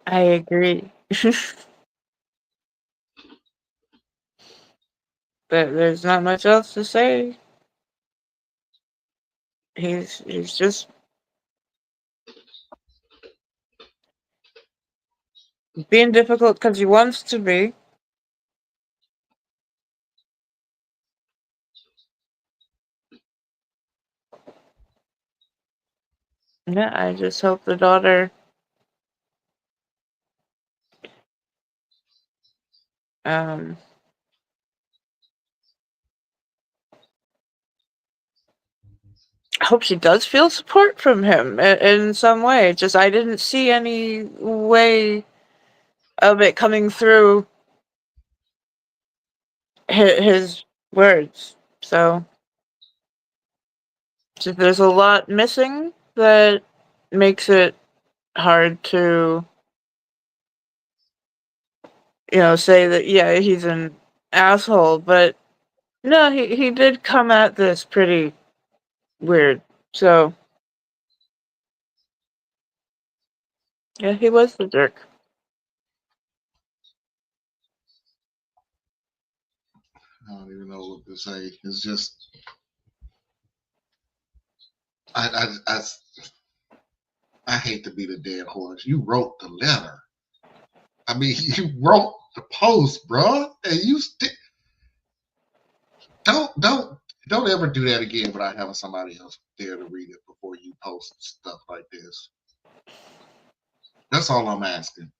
Speaker 3: I agree. But there's not much else to say. He's just being difficult because he wants to be. Yeah, I just hope the daughter I hope she does feel support from him in some way. Just I didn't see any way of it coming through his words. So there's a lot missing that makes it hard to, say that, yeah, he's an asshole. But no, he did come at this pretty weird. So yeah, he was the jerk.
Speaker 2: I don't even know what to say. It's just, I hate to be the dead horse. You wrote the letter. I mean, you wrote the post, bro, and you don't ever do that again without having somebody else there to read it before you post stuff like this. That's all I'm asking.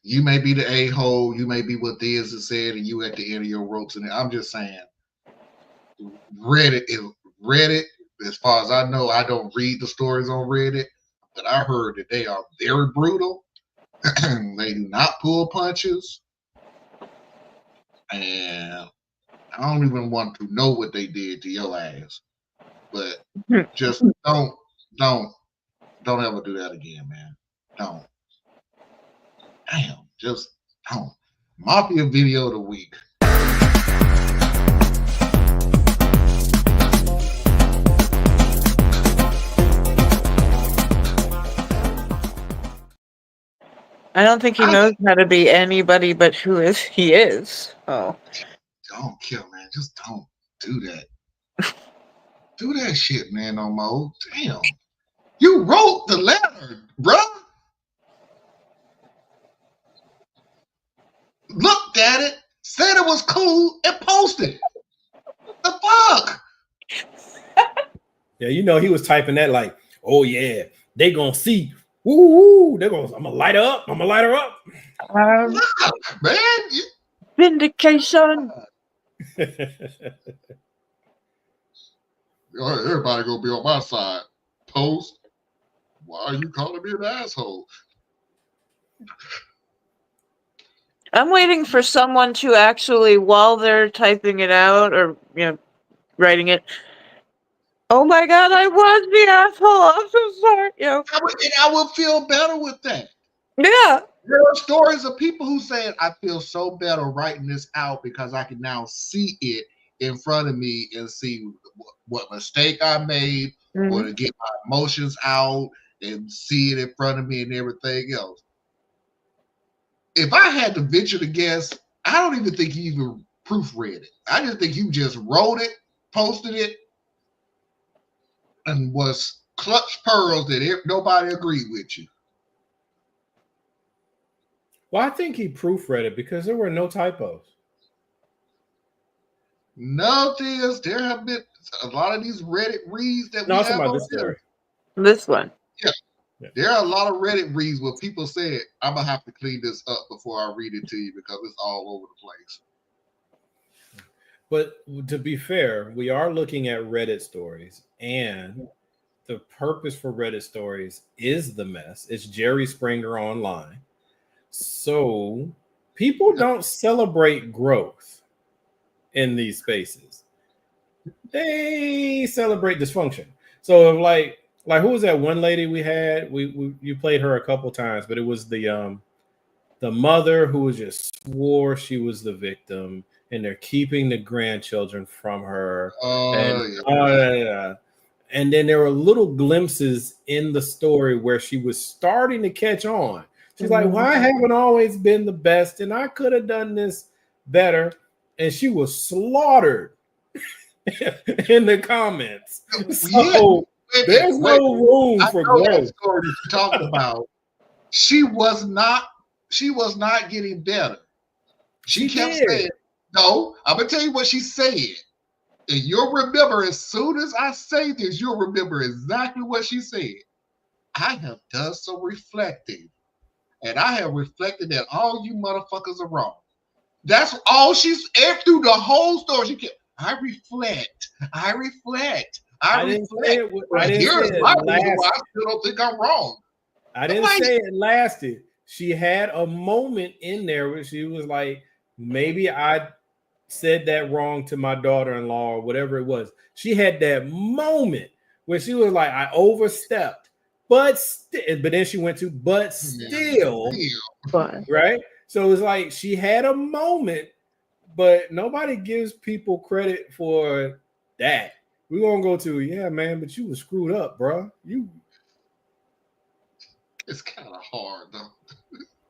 Speaker 2: You may be the a-hole, you may be what Diaz has said, and you at the end of your ropes. And I'm just saying, Reddit. As far as I know, I don't read the stories on Reddit, but I heard that they are very brutal. They do not pull punches, and I don't even want to know what they did to your ass. But just don't ever do that again, man. Don't. Damn, just don't. Mafia video of the week.
Speaker 3: I don't think he knows how to be anybody but who he is. Oh.
Speaker 2: Don't kill, man. Just don't do that. Do that shit, man, no more. Damn. You wrote the letter, bro. Looked at it, said it was cool, and posted it. The fuck?
Speaker 4: Yeah, he was typing that like, oh yeah, they gonna see. Woo, I'm gonna light her up.
Speaker 2: Look, man.
Speaker 3: Vindication.
Speaker 2: Everybody gonna be on my side. Post. Why are you calling me an asshole?
Speaker 3: I'm waiting for someone to actually, while they're typing it out or writing it, oh my god, I was the asshole. I'm so sorry.
Speaker 2: I would feel better with that.
Speaker 3: Yeah.
Speaker 2: There are stories of people who said, I feel so better writing this out because I can now see it in front of me and see what mistake I made, or to get my emotions out and see it in front of me and everything else. If I had to venture to guess, I don't even think you even proofread it. I just think you just wrote it, posted it, and was clutch pearls that nobody agreed with you.
Speaker 4: Well, I think he proofread it because there were no typos.
Speaker 2: No, there have been a lot of these Reddit reads that we have on
Speaker 4: this story.
Speaker 3: This one.
Speaker 2: Yeah. There are a lot of Reddit reads where people said, I'm going to have to clean this up before I read it to you because it's all over the place.
Speaker 4: But to be fair, we are looking at Reddit stories, and the purpose for Reddit stories is the mess. It's Jerry Springer online. So people don't celebrate growth in these spaces. they celebrate dysfunction. So like who was that one lady we had? You played her a couple times, but it was the mother who just swore she was the victim, and they're keeping the grandchildren from her. And then there were little glimpses in the story where she was starting to catch on. She's like, "Well, I haven't always been the best, and I could have done this better." And she was slaughtered in the comments. So there's no room for growth.
Speaker 2: Story that you're talking about. She was not getting better. She kept saying, "No, I'm gonna tell you what she said." And you'll remember as soon as I say this, you'll remember exactly what she said. I have done some reflecting, and I have reflected that all you motherfuckers are wrong. That's all she's through the whole story. She kept, I reflect. I didn't say it why I still don't think I'm wrong.
Speaker 4: I didn't say it lasted. She had a moment in there where she was like, maybe I said that wrong to my daughter-in-law or whatever it was. She had that moment where she was like, I overstepped, but then she went to, but still, right? So it's like she had a moment, but nobody gives people credit for that. We're gonna go to, yeah, man, but you were screwed up, bro.
Speaker 2: It's kind of hard though.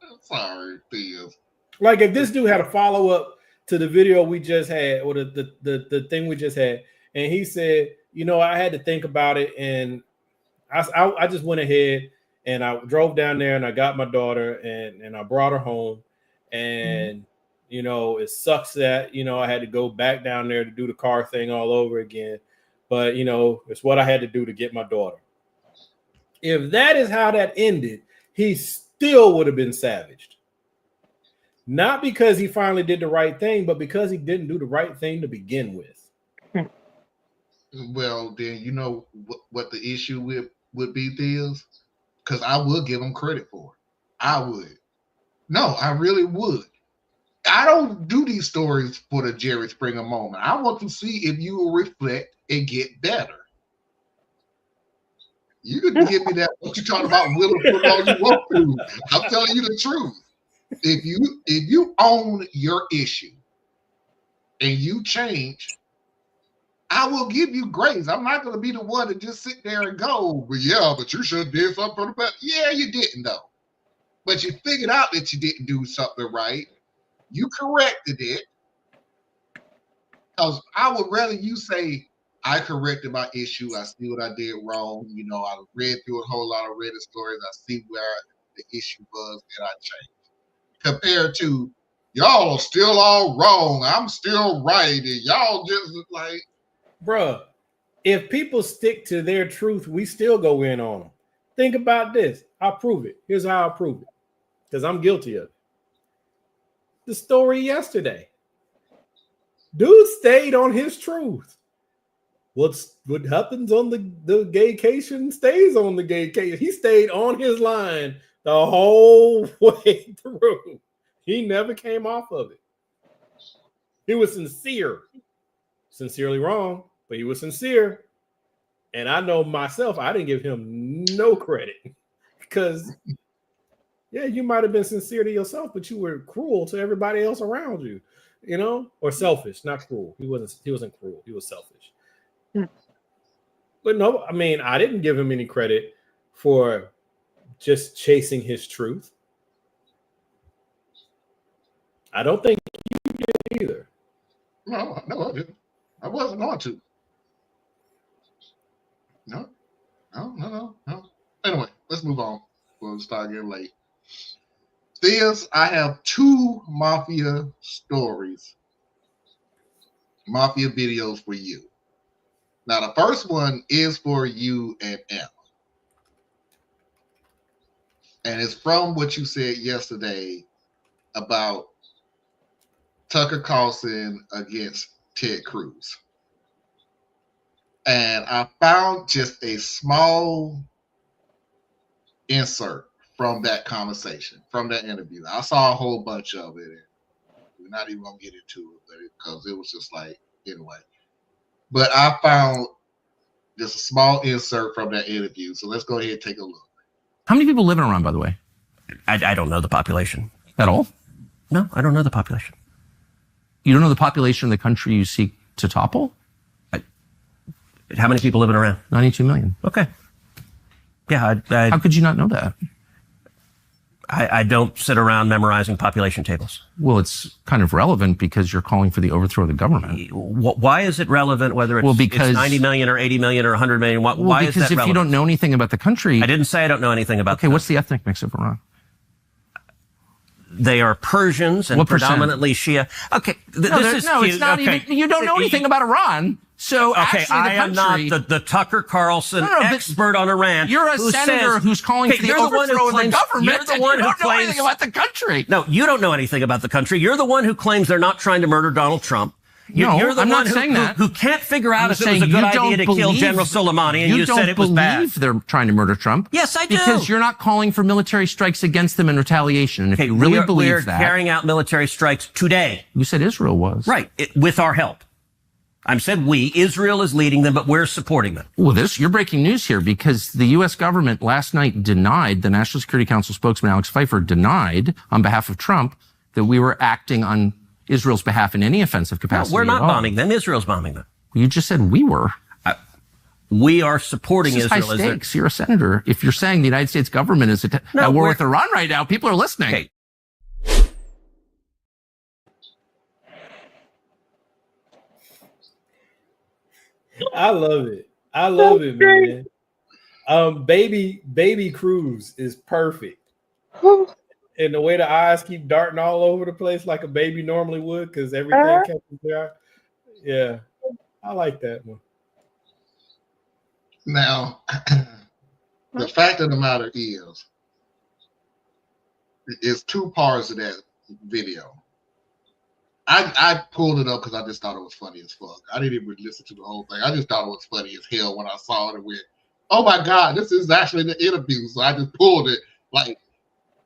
Speaker 2: I'm sorry, Theo.
Speaker 4: Like if this dude had a follow-up to the video we just had, or the thing we just had, and he said, I had to think about it, and I just went ahead and I drove down there and I got my daughter and I brought her home, and it sucks that I had to go back down there to do the car thing all over again, but it's what I had to do to get my daughter. If that is how that ended, he still would have been savaged. Not because he finally did the right thing, but because he didn't do the right thing to begin with.
Speaker 2: Well, then you know what the issue would be, Theos? Because I would give him credit for it. I would. No, I really would. I don't do these stories for the Jerry Springer moment. I want to see if you will reflect and get better. You can give me that, what you're talking about, willing for all you want to. I'm telling you the truth. If you own your issue and you change, I will give you grace. I'm not going to be the one to just sit there and go, but you should have did something for the better. Yeah, you didn't though. But you figured out that you didn't do something right. You corrected it. Because I would rather you say, I corrected my issue. I see what I did wrong. I read through a whole lot of Reddit stories. I see where the issue was and I changed. Compared to y'all are still all wrong, I'm still right, and y'all just like,
Speaker 4: bruh, if people stick to their truth, we still go in on them. Think about this. I'll prove it. Here's how I'll prove it, because I'm guilty of it. The story yesterday. Dude stayed on his truth. What happens on the gaycation stays on the gaycation. He stayed on his line the whole way through. He never came off of it. He was sincere. Sincerely wrong, but he was sincere. And I know myself, I didn't give him no credit. Because, you might have been sincere to yourself, but you were cruel to everybody else around you, or selfish, not cruel. He wasn't cruel. He was selfish. But no, I didn't give him any credit for just chasing his truth. I don't think you did either.
Speaker 2: No, I didn't. I wasn't going to. No. Anyway, let's move on. We'll start getting late. I have 2 mafia stories, mafia videos for you. Now, the first one is for you and Emma. And it's from what you said yesterday about Tucker Carlson against Ted Cruz. And I found just a small insert from that conversation, from that interview. I saw a whole bunch of it. And we're not even going to get into it because it was just like, anyway. But I found just a small insert from that interview. So let's go ahead and take a look.
Speaker 17: How many people live in Iran, by the way?
Speaker 18: I don't know the population.
Speaker 17: At all?
Speaker 18: No, I don't know the population.
Speaker 17: You don't know the population of the country you seek to topple?
Speaker 18: How many people live in Iran?
Speaker 17: 92 million.
Speaker 18: Okay. Yeah.
Speaker 17: How could you not know that?
Speaker 18: I don't sit around memorizing population tables.
Speaker 17: Well, it's kind of relevant because you're calling for the overthrow of the government.
Speaker 18: Why is it relevant whether it's 90 million or 80 million or 100 million? Why is that relevant?
Speaker 17: Because if you don't know anything about the country...
Speaker 18: I didn't say I don't know anything about
Speaker 17: Okay, what's the ethnic mix of Iran?
Speaker 18: They are Persians and
Speaker 17: What
Speaker 18: predominantly Shia. Okay, this is cute.
Speaker 17: It's not even... You don't know anything about Iran. So
Speaker 18: okay,
Speaker 17: actually,
Speaker 18: I am not the Tucker Carlson expert on Iran.
Speaker 17: You're a senator who's calling for the overthrow of the government.
Speaker 18: You're the one who
Speaker 17: don't know anything about the country.
Speaker 18: No, you don't know anything about the country. You're the one who claims they're not trying to murder Donald Trump. You're the
Speaker 17: I'm
Speaker 18: one
Speaker 17: not saying that.
Speaker 18: who can't figure out if it was a good idea to kill General Soleimani, and you said it was bad.
Speaker 17: You don't believe they're trying to murder Trump.
Speaker 18: Yes, I do.
Speaker 17: Because you're not calling for military strikes against them in retaliation. And if you really believe that...
Speaker 18: We're carrying out military strikes today.
Speaker 17: You said Israel was.
Speaker 18: Right, with our help. I said we. Israel is leading them, but we're supporting them.
Speaker 17: Well, you're breaking news here because the U.S. government last night denied, the National Security Council spokesman Alex Pfeiffer denied on behalf of Trump that we were acting on Israel's behalf in any offensive capacity.
Speaker 18: No, we're not bombing them. Israel's bombing them.
Speaker 17: You just said we were.
Speaker 18: We are supporting
Speaker 17: Israel.
Speaker 18: Israel.
Speaker 17: High stakes. You're a senator. If you're saying the United States government is at war with Iran right now, people are listening.
Speaker 18: Okay.
Speaker 4: I love it. I love it, man. Baby Cruz is perfect. And the way the eyes keep darting all over the place like a baby normally would, because everything catches their eye. Yeah, I like that one.
Speaker 2: Now, the fact of the matter is two parts of that video. I pulled it up because I just thought it was funny as fuck. I didn't even listen to the whole thing. I just thought it was funny as hell when I saw it and went, oh my God, this is actually the interview. So I just pulled it. Like,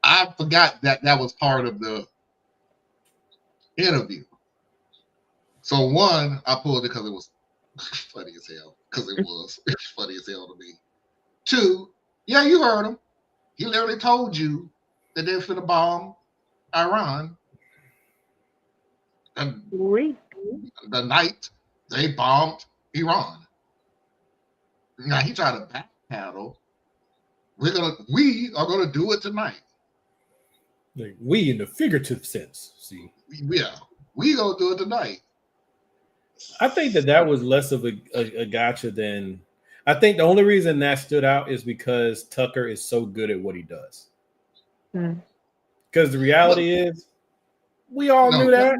Speaker 2: I forgot that was part of the interview. So one, I pulled it because it was funny as hell. Because it was funny as hell to me. Two, yeah, you heard him. He literally told you that they're finna bomb Iran. And the night they bombed Iran. Now he tried to backpedal. We are gonna do it tonight.
Speaker 4: Like we in the figurative sense. See,
Speaker 2: yeah, we gonna do it tonight.
Speaker 4: I think that was less of a gotcha than. I think the only reason that stood out is because Tucker is so good at what he does. Because the reality is, we all knew that.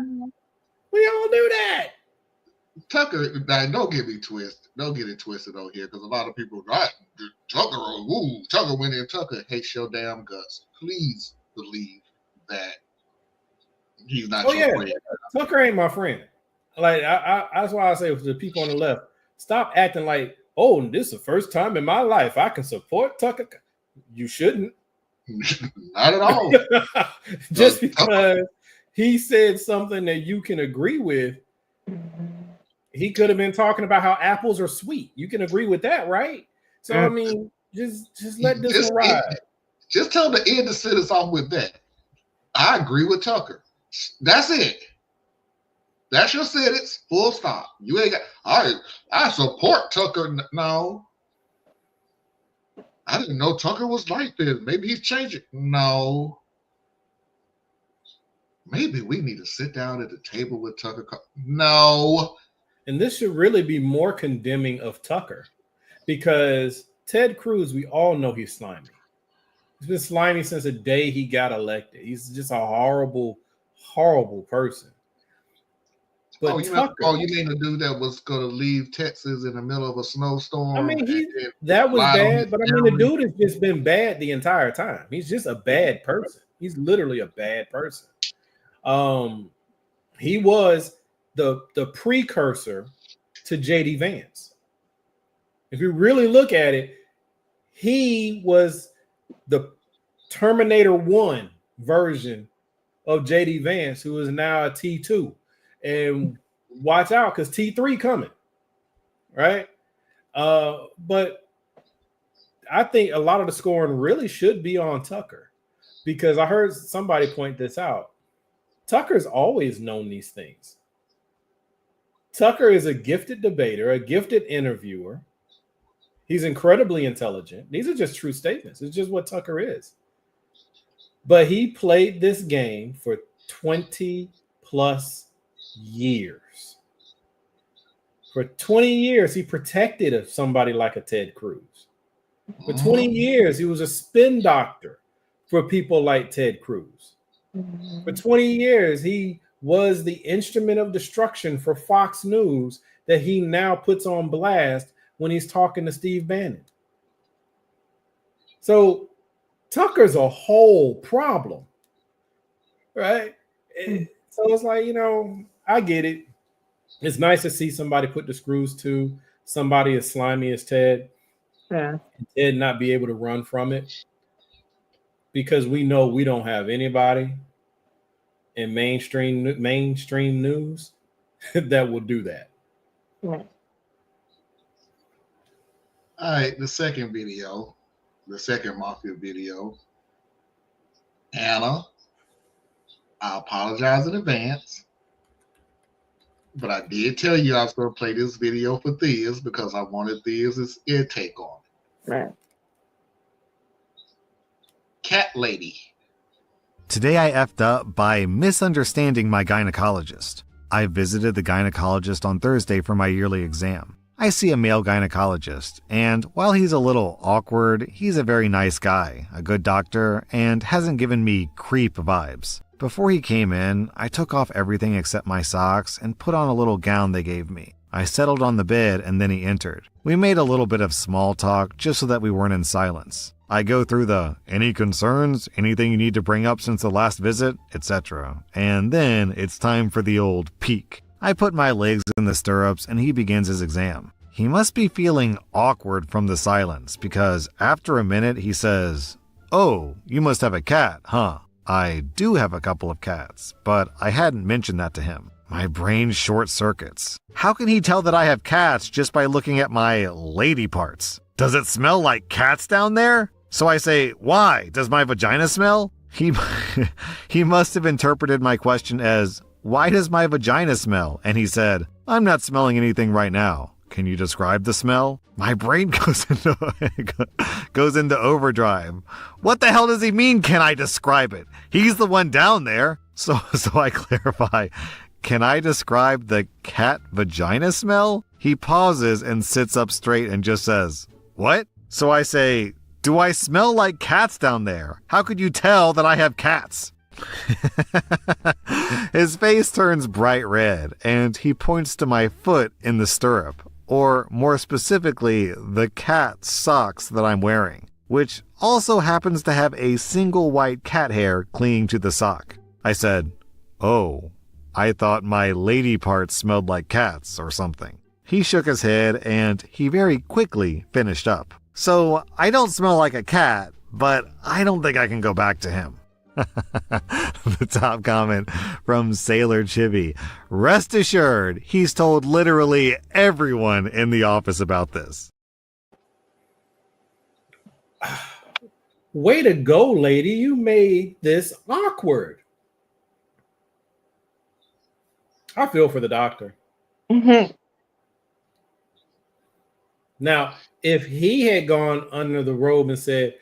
Speaker 4: We all knew that.
Speaker 2: Tucker, now, don't get me twisted. Don't get it twisted on here because a lot of people Tucker went in. Tucker hates your damn guts. Please believe that he's not your friend.
Speaker 4: Tucker ain't my friend. Like that's why I say to the people on the left, stop acting like, oh, this is the first time in my life I can support Tucker. You shouldn't.
Speaker 2: Not at all.
Speaker 4: Just because he said something that you can agree with, he could have been talking about how apples are sweet. You can agree with that, right? So I mean, just let this one ride.
Speaker 2: Just tell the end to sit us off with that. I agree with Tucker. That's it. That's your sentence. Full stop. You ain't got. I support Tucker. No, I didn't know Tucker was like this. Maybe he's changing. No. Maybe we need to sit down at the table with Tucker. No.
Speaker 4: And this should really be more condemning of Tucker because Ted Cruz, we all know he's slimy. He's been slimy since the day he got elected. He's just a horrible, horrible person. But
Speaker 2: you mean the dude that was going to leave Texas in the middle of a snowstorm?
Speaker 4: I mean, that was bad, but I mean, the dude has just been bad the entire time. He's just a bad person. He's literally a bad person. He was the precursor to JD Vance. If you really look at it, he was the Terminator 1 version of JD Vance, who is now a T2. And watch out, because T3 coming. right? But I think a lot of the scoring really should be on Tucker, because I heard somebody point this out. Tucker's always known these things. Tucker is a gifted debater, a gifted interviewer. He's incredibly intelligent. These are just true statements. It's just what Tucker is. But he played this game for 20 plus years. For 20 years, he protected somebody like a Ted Cruz. For 20 years, he was a spin doctor for people like Ted Cruz. For 20 years, he was the instrument of destruction for Fox News that he now puts on blast when he's talking to Steve Bannon. So Tucker's a whole problem, right? So it's like, I get it. It's nice to see somebody put the screws to somebody as slimy as Ted.
Speaker 3: Yeah.
Speaker 4: And Ted not be able to run from it, because we know we don't have anybody in mainstream news that will do that.
Speaker 3: Yeah.
Speaker 2: All right, the second Mafia video. Anna, I apologize in advance, but I did tell you I was going to play this video for Thea's because I wanted Thea's ear take on it.
Speaker 3: Right.
Speaker 2: Cat lady.
Speaker 19: Today I effed up by misunderstanding my gynecologist. I visited the gynecologist on Thursday for my yearly exam. I see a male gynecologist, and while he's a little awkward, he's a very nice guy, a good doctor, and hasn't given me creep vibes. Before he came in, I took off everything except my socks and put on a little gown they gave me. I settled on the bed and then he entered. We made a little bit of small talk just so that we weren't in silence. I go through the any concerns, anything you need to bring up since the last visit, etc. And then it's time for the old peek. I put my legs in the stirrups and he begins his exam. He must be feeling awkward from the silence because after a minute he says, "Oh, you must have a cat, huh?" I do have a couple of cats, but I hadn't mentioned that to him. My brain short circuits. How can he tell that I have cats just by looking at my lady parts? Does it smell like cats down there? So I say, why? Does my vagina smell? He must have interpreted my question as, why does my vagina smell? And he said, I'm not smelling anything right now. Can you describe the smell? My brain goes into overdrive. What the hell does he mean, can I describe it? He's the one down there. So I clarify, can I describe the cat vagina smell? He pauses and sits up straight and just says, what? So I say, do I smell like cats down there? How could you tell that I have cats? His face turns bright red and he points to my foot in the stirrup, or more specifically, the cat socks that I'm wearing, which also happens to have a single white cat hair clinging to the sock. I said, oh, I thought my lady parts smelled like cats or something. He shook his head and he very quickly finished up. So I don't smell like a cat, but I don't think I can go back to him. The top comment from Sailor Chibi. Rest assured, he's told literally everyone in the office about this.
Speaker 4: Way to go, lady. You made this awkward. I feel for the doctor.
Speaker 3: Mm-hmm.
Speaker 4: Now, if he had gone under the robe and said,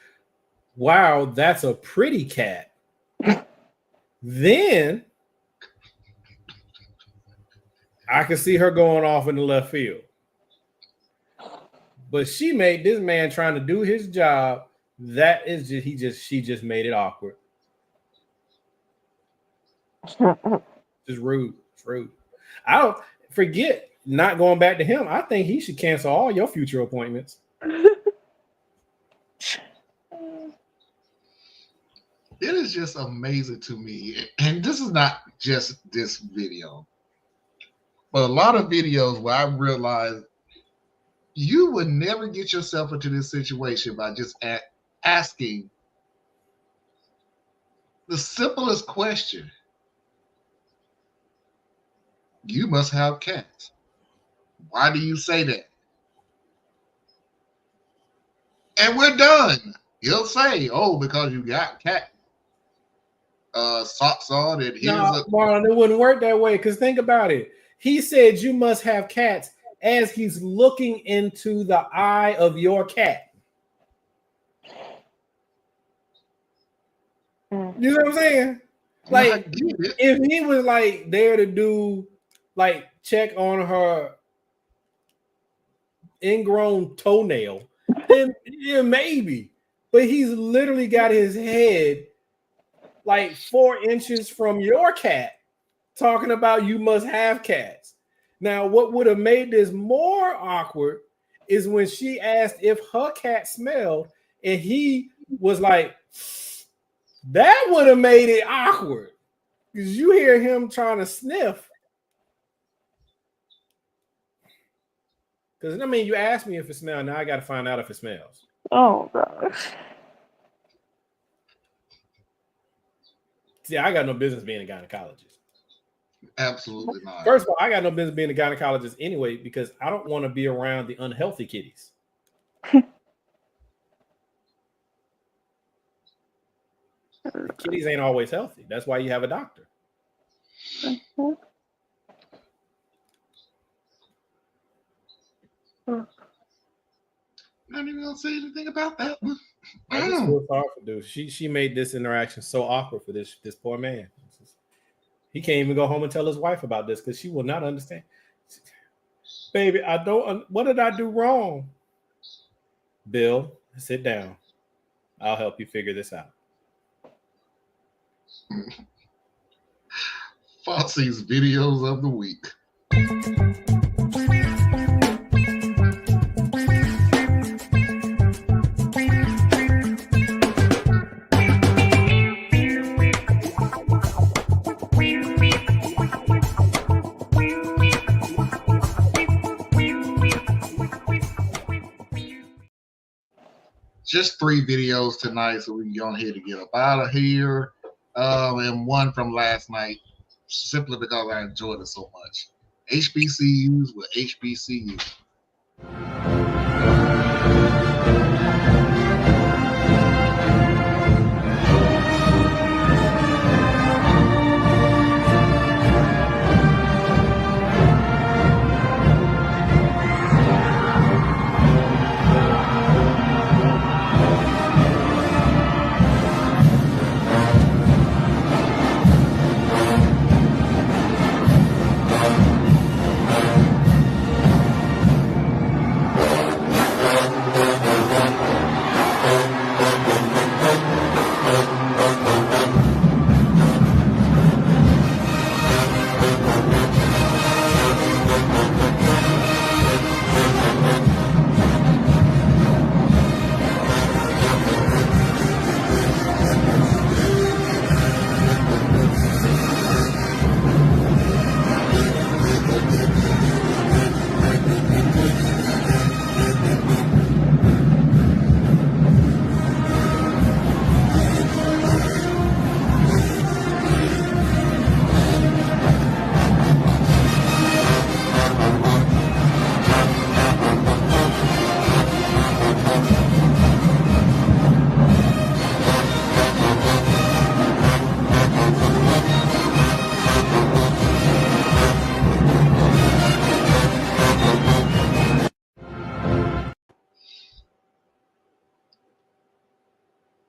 Speaker 4: wow, that's a pretty cat, then I could see her going off in the left field. But she made this man trying to do his job. That is she just made it awkward. Just rude. It's rude. I don't forget not going back to him. I think he should cancel all your future appointments.
Speaker 2: It is just amazing to me. And this is not just this video, but a lot of videos where I realized you would never get yourself into this situation by just asking the simplest question. You must have cats. Why do you say that? and we're done. He'll say, "Oh, because you got cat socks on, and here's
Speaker 4: No, Marlon, it wouldn't work that way. Because think about it. He said you must have cats as he's looking into the eye of your cat. You know what I'm saying? Like, if he was like there to do, like, check on her ingrown toenail, then yeah, maybe. But he's literally got his head like 4 inches from your cat, talking about you must have cats. Now, what would have made this more awkward is when she asked if her cat smelled, and he was like, that would have made it awkward. Because you hear him trying to sniff. Because, I mean, you asked me if it smells. Now I got to find out if it smells.
Speaker 3: Oh, gosh.
Speaker 4: See, I got no business being a gynecologist.
Speaker 2: Absolutely not.
Speaker 4: First of all, I got no business being a gynecologist anyway, because I don't want to be around the unhealthy kitties. Kitties ain't always healthy. That's why you have a doctor.
Speaker 2: Not even gonna say anything about that one.
Speaker 4: I just feel sorry for dude. She made this interaction so awkward for this poor man. He can't even go home and tell his wife about this because she will not understand. Baby, I don't. What did I do wrong? Bill, sit down. I'll help you figure this out.
Speaker 2: Fosse's videos of the week. Just 3 videos tonight, so we can go ahead and get up out of here. And one from last night, simply because I enjoyed it so much. HBCUs with HBCUs.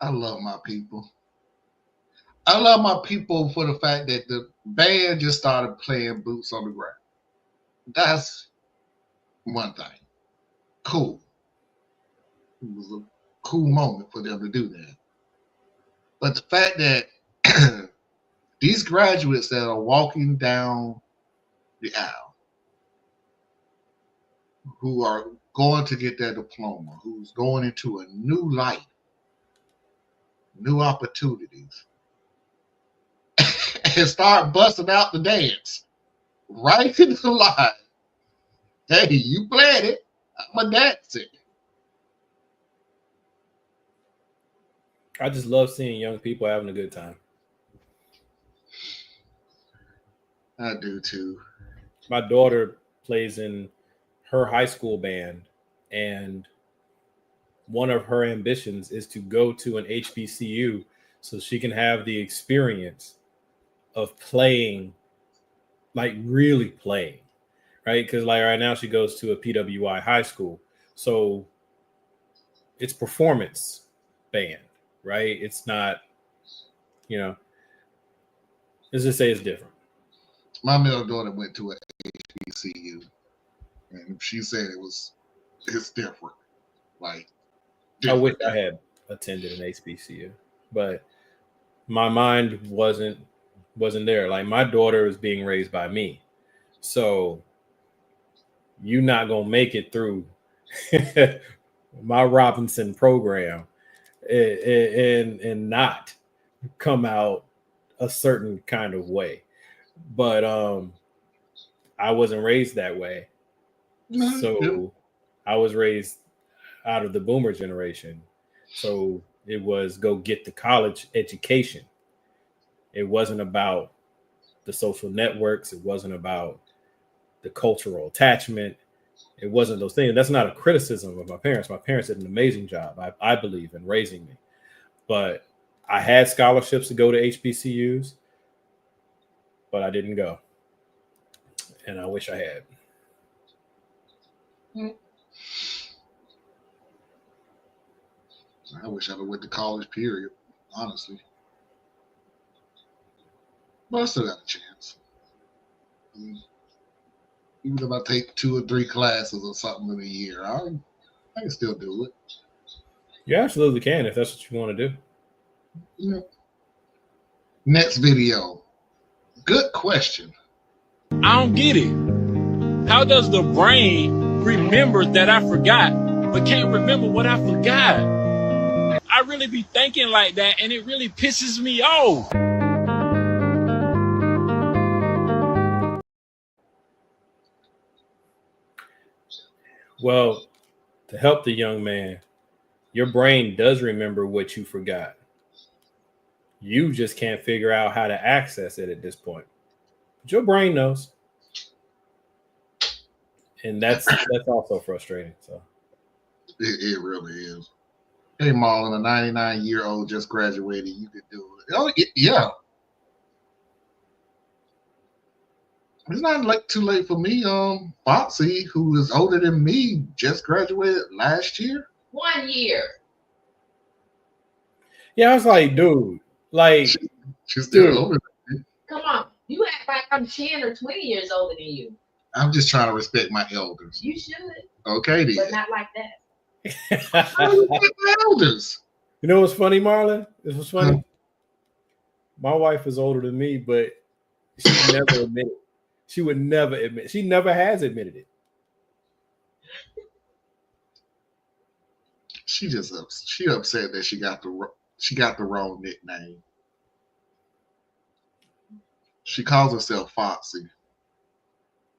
Speaker 2: I love my people. I love my people for the fact that the band just started playing Boots on the Ground. That's one thing. Cool. It was a cool moment for them to do that. But the fact that these graduates that are walking down the aisle, who are going to get their diploma, who's going into a new life, new opportunities, and start busting out the dance right in the line. Hey, you played it. I'm a dancer.
Speaker 4: I just love seeing young people having a good time.
Speaker 2: I do too.
Speaker 4: My daughter plays in her high school band, and one of her ambitions is to go to an HBCU so she can have the experience of playing, like really playing, right? Because like right now she goes to a PWI high school, so it's performance band, right? It's not, you know, let's just say it's different.
Speaker 2: My middle daughter went to a HBCU, and she said it's different. Like,
Speaker 4: I wish I had attended an HBCU, but my mind wasn't there. Like, my daughter is being raised by me, so you're not gonna make it through my Robinson program and not come out a certain kind of way. But I wasn't raised that way. So I was raised out of the boomer generation. So it was go get the college education. It wasn't about the social networks. It wasn't about the cultural attachment. It wasn't those things. That's not a criticism of my parents. My parents did an amazing job, I believe, in raising me. But I had scholarships to go to HBCUs, but I didn't go. And I wish I had.
Speaker 2: I wish I would went to college, period, honestly. But I still got a chance. Even if I take 2 or 3 classes or something in a year, I can still do it.
Speaker 4: You absolutely can if that's what you want to do.
Speaker 2: Yeah. Next video. Good question.
Speaker 20: I don't get it. How does the brain remember that I forgot, but can't remember what I forgot? I really be thinking like that, and it really pisses me off.
Speaker 4: Well, to help the young man, your brain does remember what you forgot. You just can't figure out how to access it at this point. But your brain knows. And that's also frustrating. So
Speaker 2: it really is. Hey, Marlon, a 99-year-old just graduated. You could do it. Oh, yeah. It's not like too late for me. Foxy, who is older than me, just graduated last year.
Speaker 15: 1 year.
Speaker 4: Yeah, I was like, dude, like
Speaker 2: she's still older than me.
Speaker 15: Come on, you act like I'm 10 or 20 years older than you.
Speaker 2: I'm just trying to respect my elders.
Speaker 15: You should.
Speaker 2: Okay, then.
Speaker 15: But not like that.
Speaker 2: I respect my elders.
Speaker 4: You know what's funny, Marlon? This was funny. My wife is older than me, but she never admitted. She would never admit. She never has admitted it.
Speaker 2: She upset that she got the wrong nickname. She calls herself Foxy.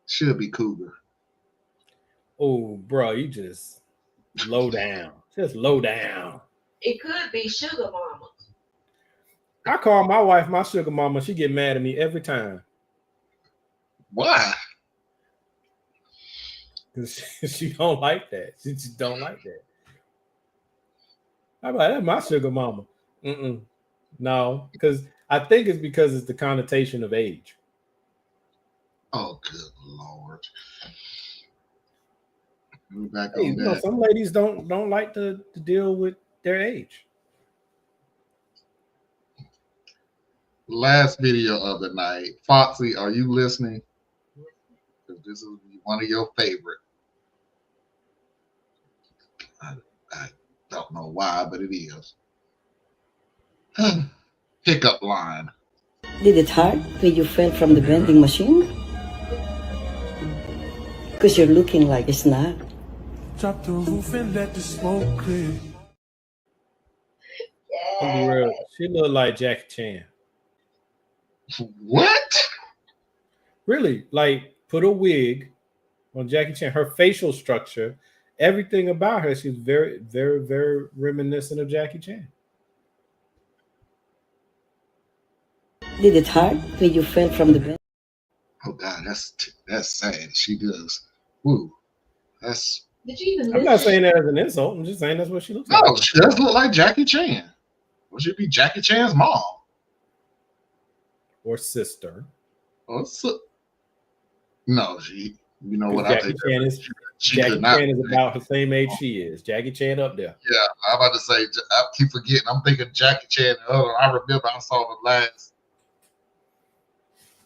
Speaker 2: Should be Cougar.
Speaker 4: Oh, bro, you just low down. Just low down.
Speaker 15: It could be Sugar Mama.
Speaker 4: I call my wife my sugar mama. She get mad at me every time.
Speaker 2: Why?
Speaker 4: Because she don't like that. She just don't like that. I'm like, that's my sugar mama. No, because I think it's because it's the connotation of age.
Speaker 2: Oh, good Lord. We're back
Speaker 4: Hey,
Speaker 2: on that.
Speaker 4: some ladies don't like to deal with their age.
Speaker 2: Last video of the night. Foxy, are you listening? Because this is one of your favorite. I don't know why, but it is. Pickup line.
Speaker 21: Did it hurt when you fell from the vending machine? Because you're looking like a snack.
Speaker 22: Drop the roof and let the smoke clear.
Speaker 4: I'll be real. She look like Jackie Chan.
Speaker 2: What?
Speaker 4: Really? Like, put a wig on Jackie Chan. Her facial structure, everything about her, she's very, very, very reminiscent of Jackie Chan.
Speaker 21: Did it hurt when you fell from the bed?
Speaker 2: Oh God, that's sad. She does. Woo, that's
Speaker 15: Did you even
Speaker 4: I'm
Speaker 15: listen?
Speaker 4: not saying that as an insult. I'm just saying that's what she looks like.
Speaker 2: No,
Speaker 4: She
Speaker 2: does look like Jackie Chan. Or she'd be Jackie Chan's mom.
Speaker 4: Or sister.
Speaker 2: Or no, she. You know what?
Speaker 4: Jackie Chan is. Jackie Chan is about the same age she is. Jackie Chan up there.
Speaker 2: Yeah, I'm about to say. I keep forgetting. I'm thinking Jackie Chan. I remember I saw the last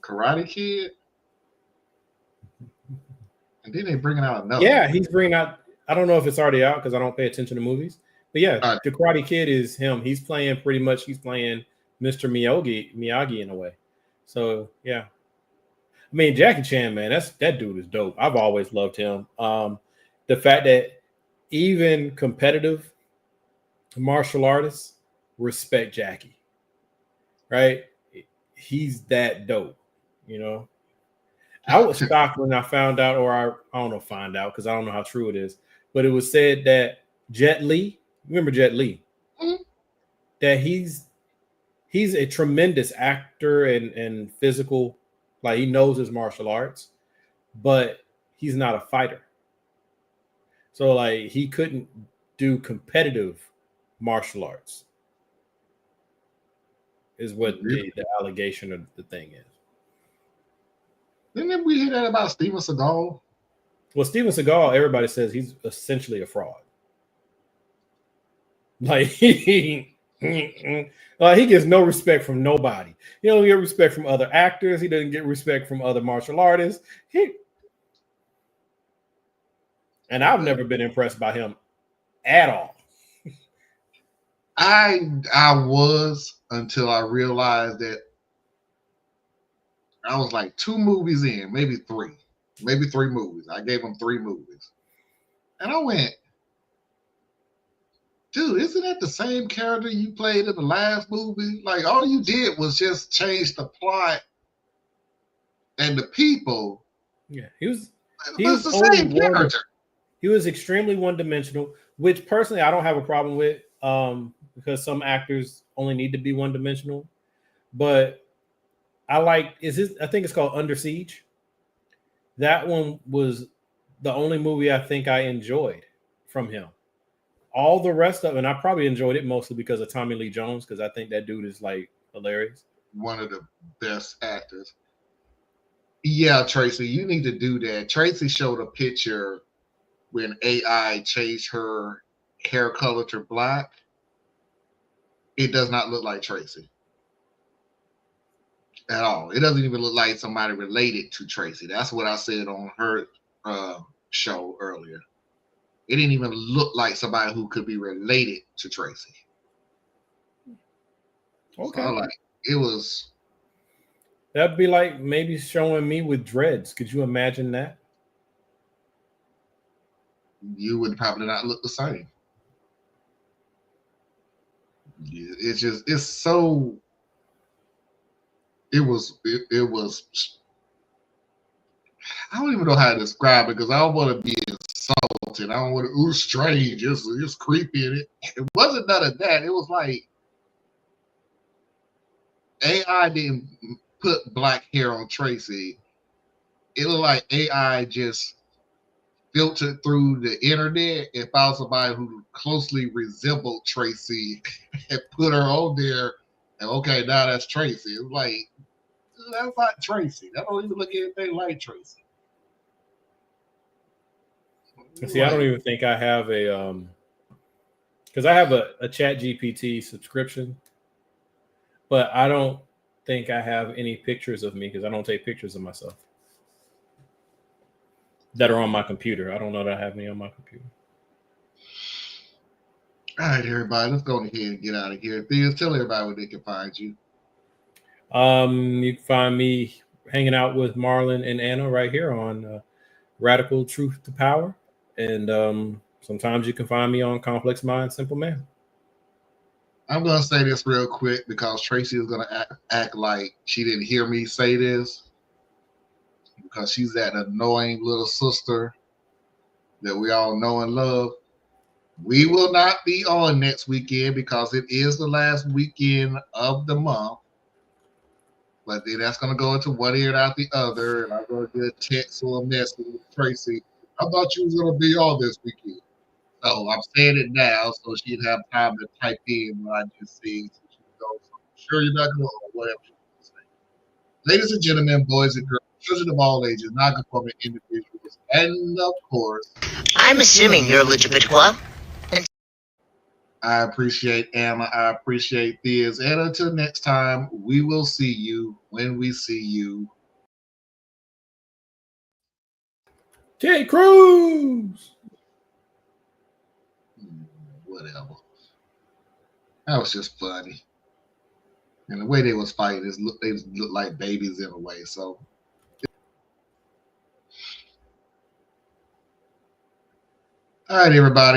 Speaker 2: Karate Kid, and then they bringing out another.
Speaker 4: Yeah, he's bringing out. I don't know if it's already out because I don't pay attention to movies. But yeah, the Karate Kid is him. He's playing pretty much. He's playing Mr. Miyagi in a way. So yeah, I mean Jackie Chan, man, that dude is dope. I've always loved him. The fact that even competitive martial artists respect Jackie, right? He's that dope, you know. I was shocked when I found out, or I don't know, find out because I don't know how true it is, but it was said that Jet Li, remember Jet Li, that he's a tremendous actor and physical, like he knows his martial arts, but he's not a fighter. So like he couldn't do competitive martial arts, is what the allegation of the thing is.
Speaker 2: Didn't we hear that about Steven Seagal?
Speaker 4: Well, Steven Seagal, everybody says he's essentially a fraud. Like he gets no respect from nobody. He don't get respect from other actors. He doesn't get respect from other martial artists. And I've never been impressed by him at all.
Speaker 2: I was, until I realized that I was like 2 movies in, maybe 3 movies. I gave him 3 movies. And I went, dude, isn't that the same character you played in the last movie? Like, all you did was just change the plot and the people.
Speaker 4: Yeah, he was
Speaker 2: the same character.
Speaker 4: He was extremely one-dimensional, which personally I don't have a problem with, because some actors only need to be one-dimensional. But I think it's called Under Siege. That one was the only movie I think I enjoyed from him. All the rest of it, and I probably enjoyed it mostly because of Tommy Lee Jones, because I think that dude is like hilarious.
Speaker 2: One of the best actors. Yeah, Tracy, you need to do that. Tracy showed a picture when AI changed her hair color to black. It does not look like Tracy at all. It doesn't even look like somebody related to Tracy. That's what I said on her show earlier. It didn't even look like somebody who could be related to Tracy.
Speaker 4: Okay.
Speaker 2: So it was.
Speaker 4: That'd be like maybe showing me with dreads. Could you imagine that?
Speaker 2: You would probably not look the same. It's so. It was. I don't even know how to describe it because I don't want to be insulted. I don't want to. Ooh, strange. It's creepy. And it wasn't none of that. It was like AI didn't put black hair on Tracy. It looked like AI just filtered through the internet and found somebody who closely resembled Tracy and put her on there. And okay, now that's Tracy. It's like, that's not Tracy. That don't even look anything like Tracy.
Speaker 4: See, I don't even think I have a because I have a Chat GPT subscription, but I don't think I have any pictures of me because I don't take pictures of myself that are on my computer. I don't know that I have any on my computer.
Speaker 2: All right, everybody, let's go ahead and get out of here. Theo, tell everybody where they can find you.
Speaker 4: You can find me hanging out with Marlon and Anna right here on Radical Truth to Power. And sometimes you can find me on Complex Mind, Simple Man.
Speaker 2: I'm going to say this real quick because Tracy is going to act like she didn't hear me say this because she's that annoying little sister that we all know and love. We will not be on next weekend because it is the last weekend of the month. But then that's going to go into one ear and out the other. And I'm going to get a text or a message with Tracy I thought you was gonna be on this weekend. So I'm saying it now so she'd have time to type in what I just said. So she knows. I'm sure you're not gonna or whatever you want to say. Ladies and gentlemen, boys and girls, children of all ages, non-conforming individuals, and of course,
Speaker 5: I'm assuming you're LGBTQ.
Speaker 2: I appreciate Anna. I appreciate Thiz. And until next time, we will see you when we see you.
Speaker 4: Ted Cruz.
Speaker 2: Whatever. That was just funny. And the way they was fighting, they looked like babies in a way. So, all right, everybody.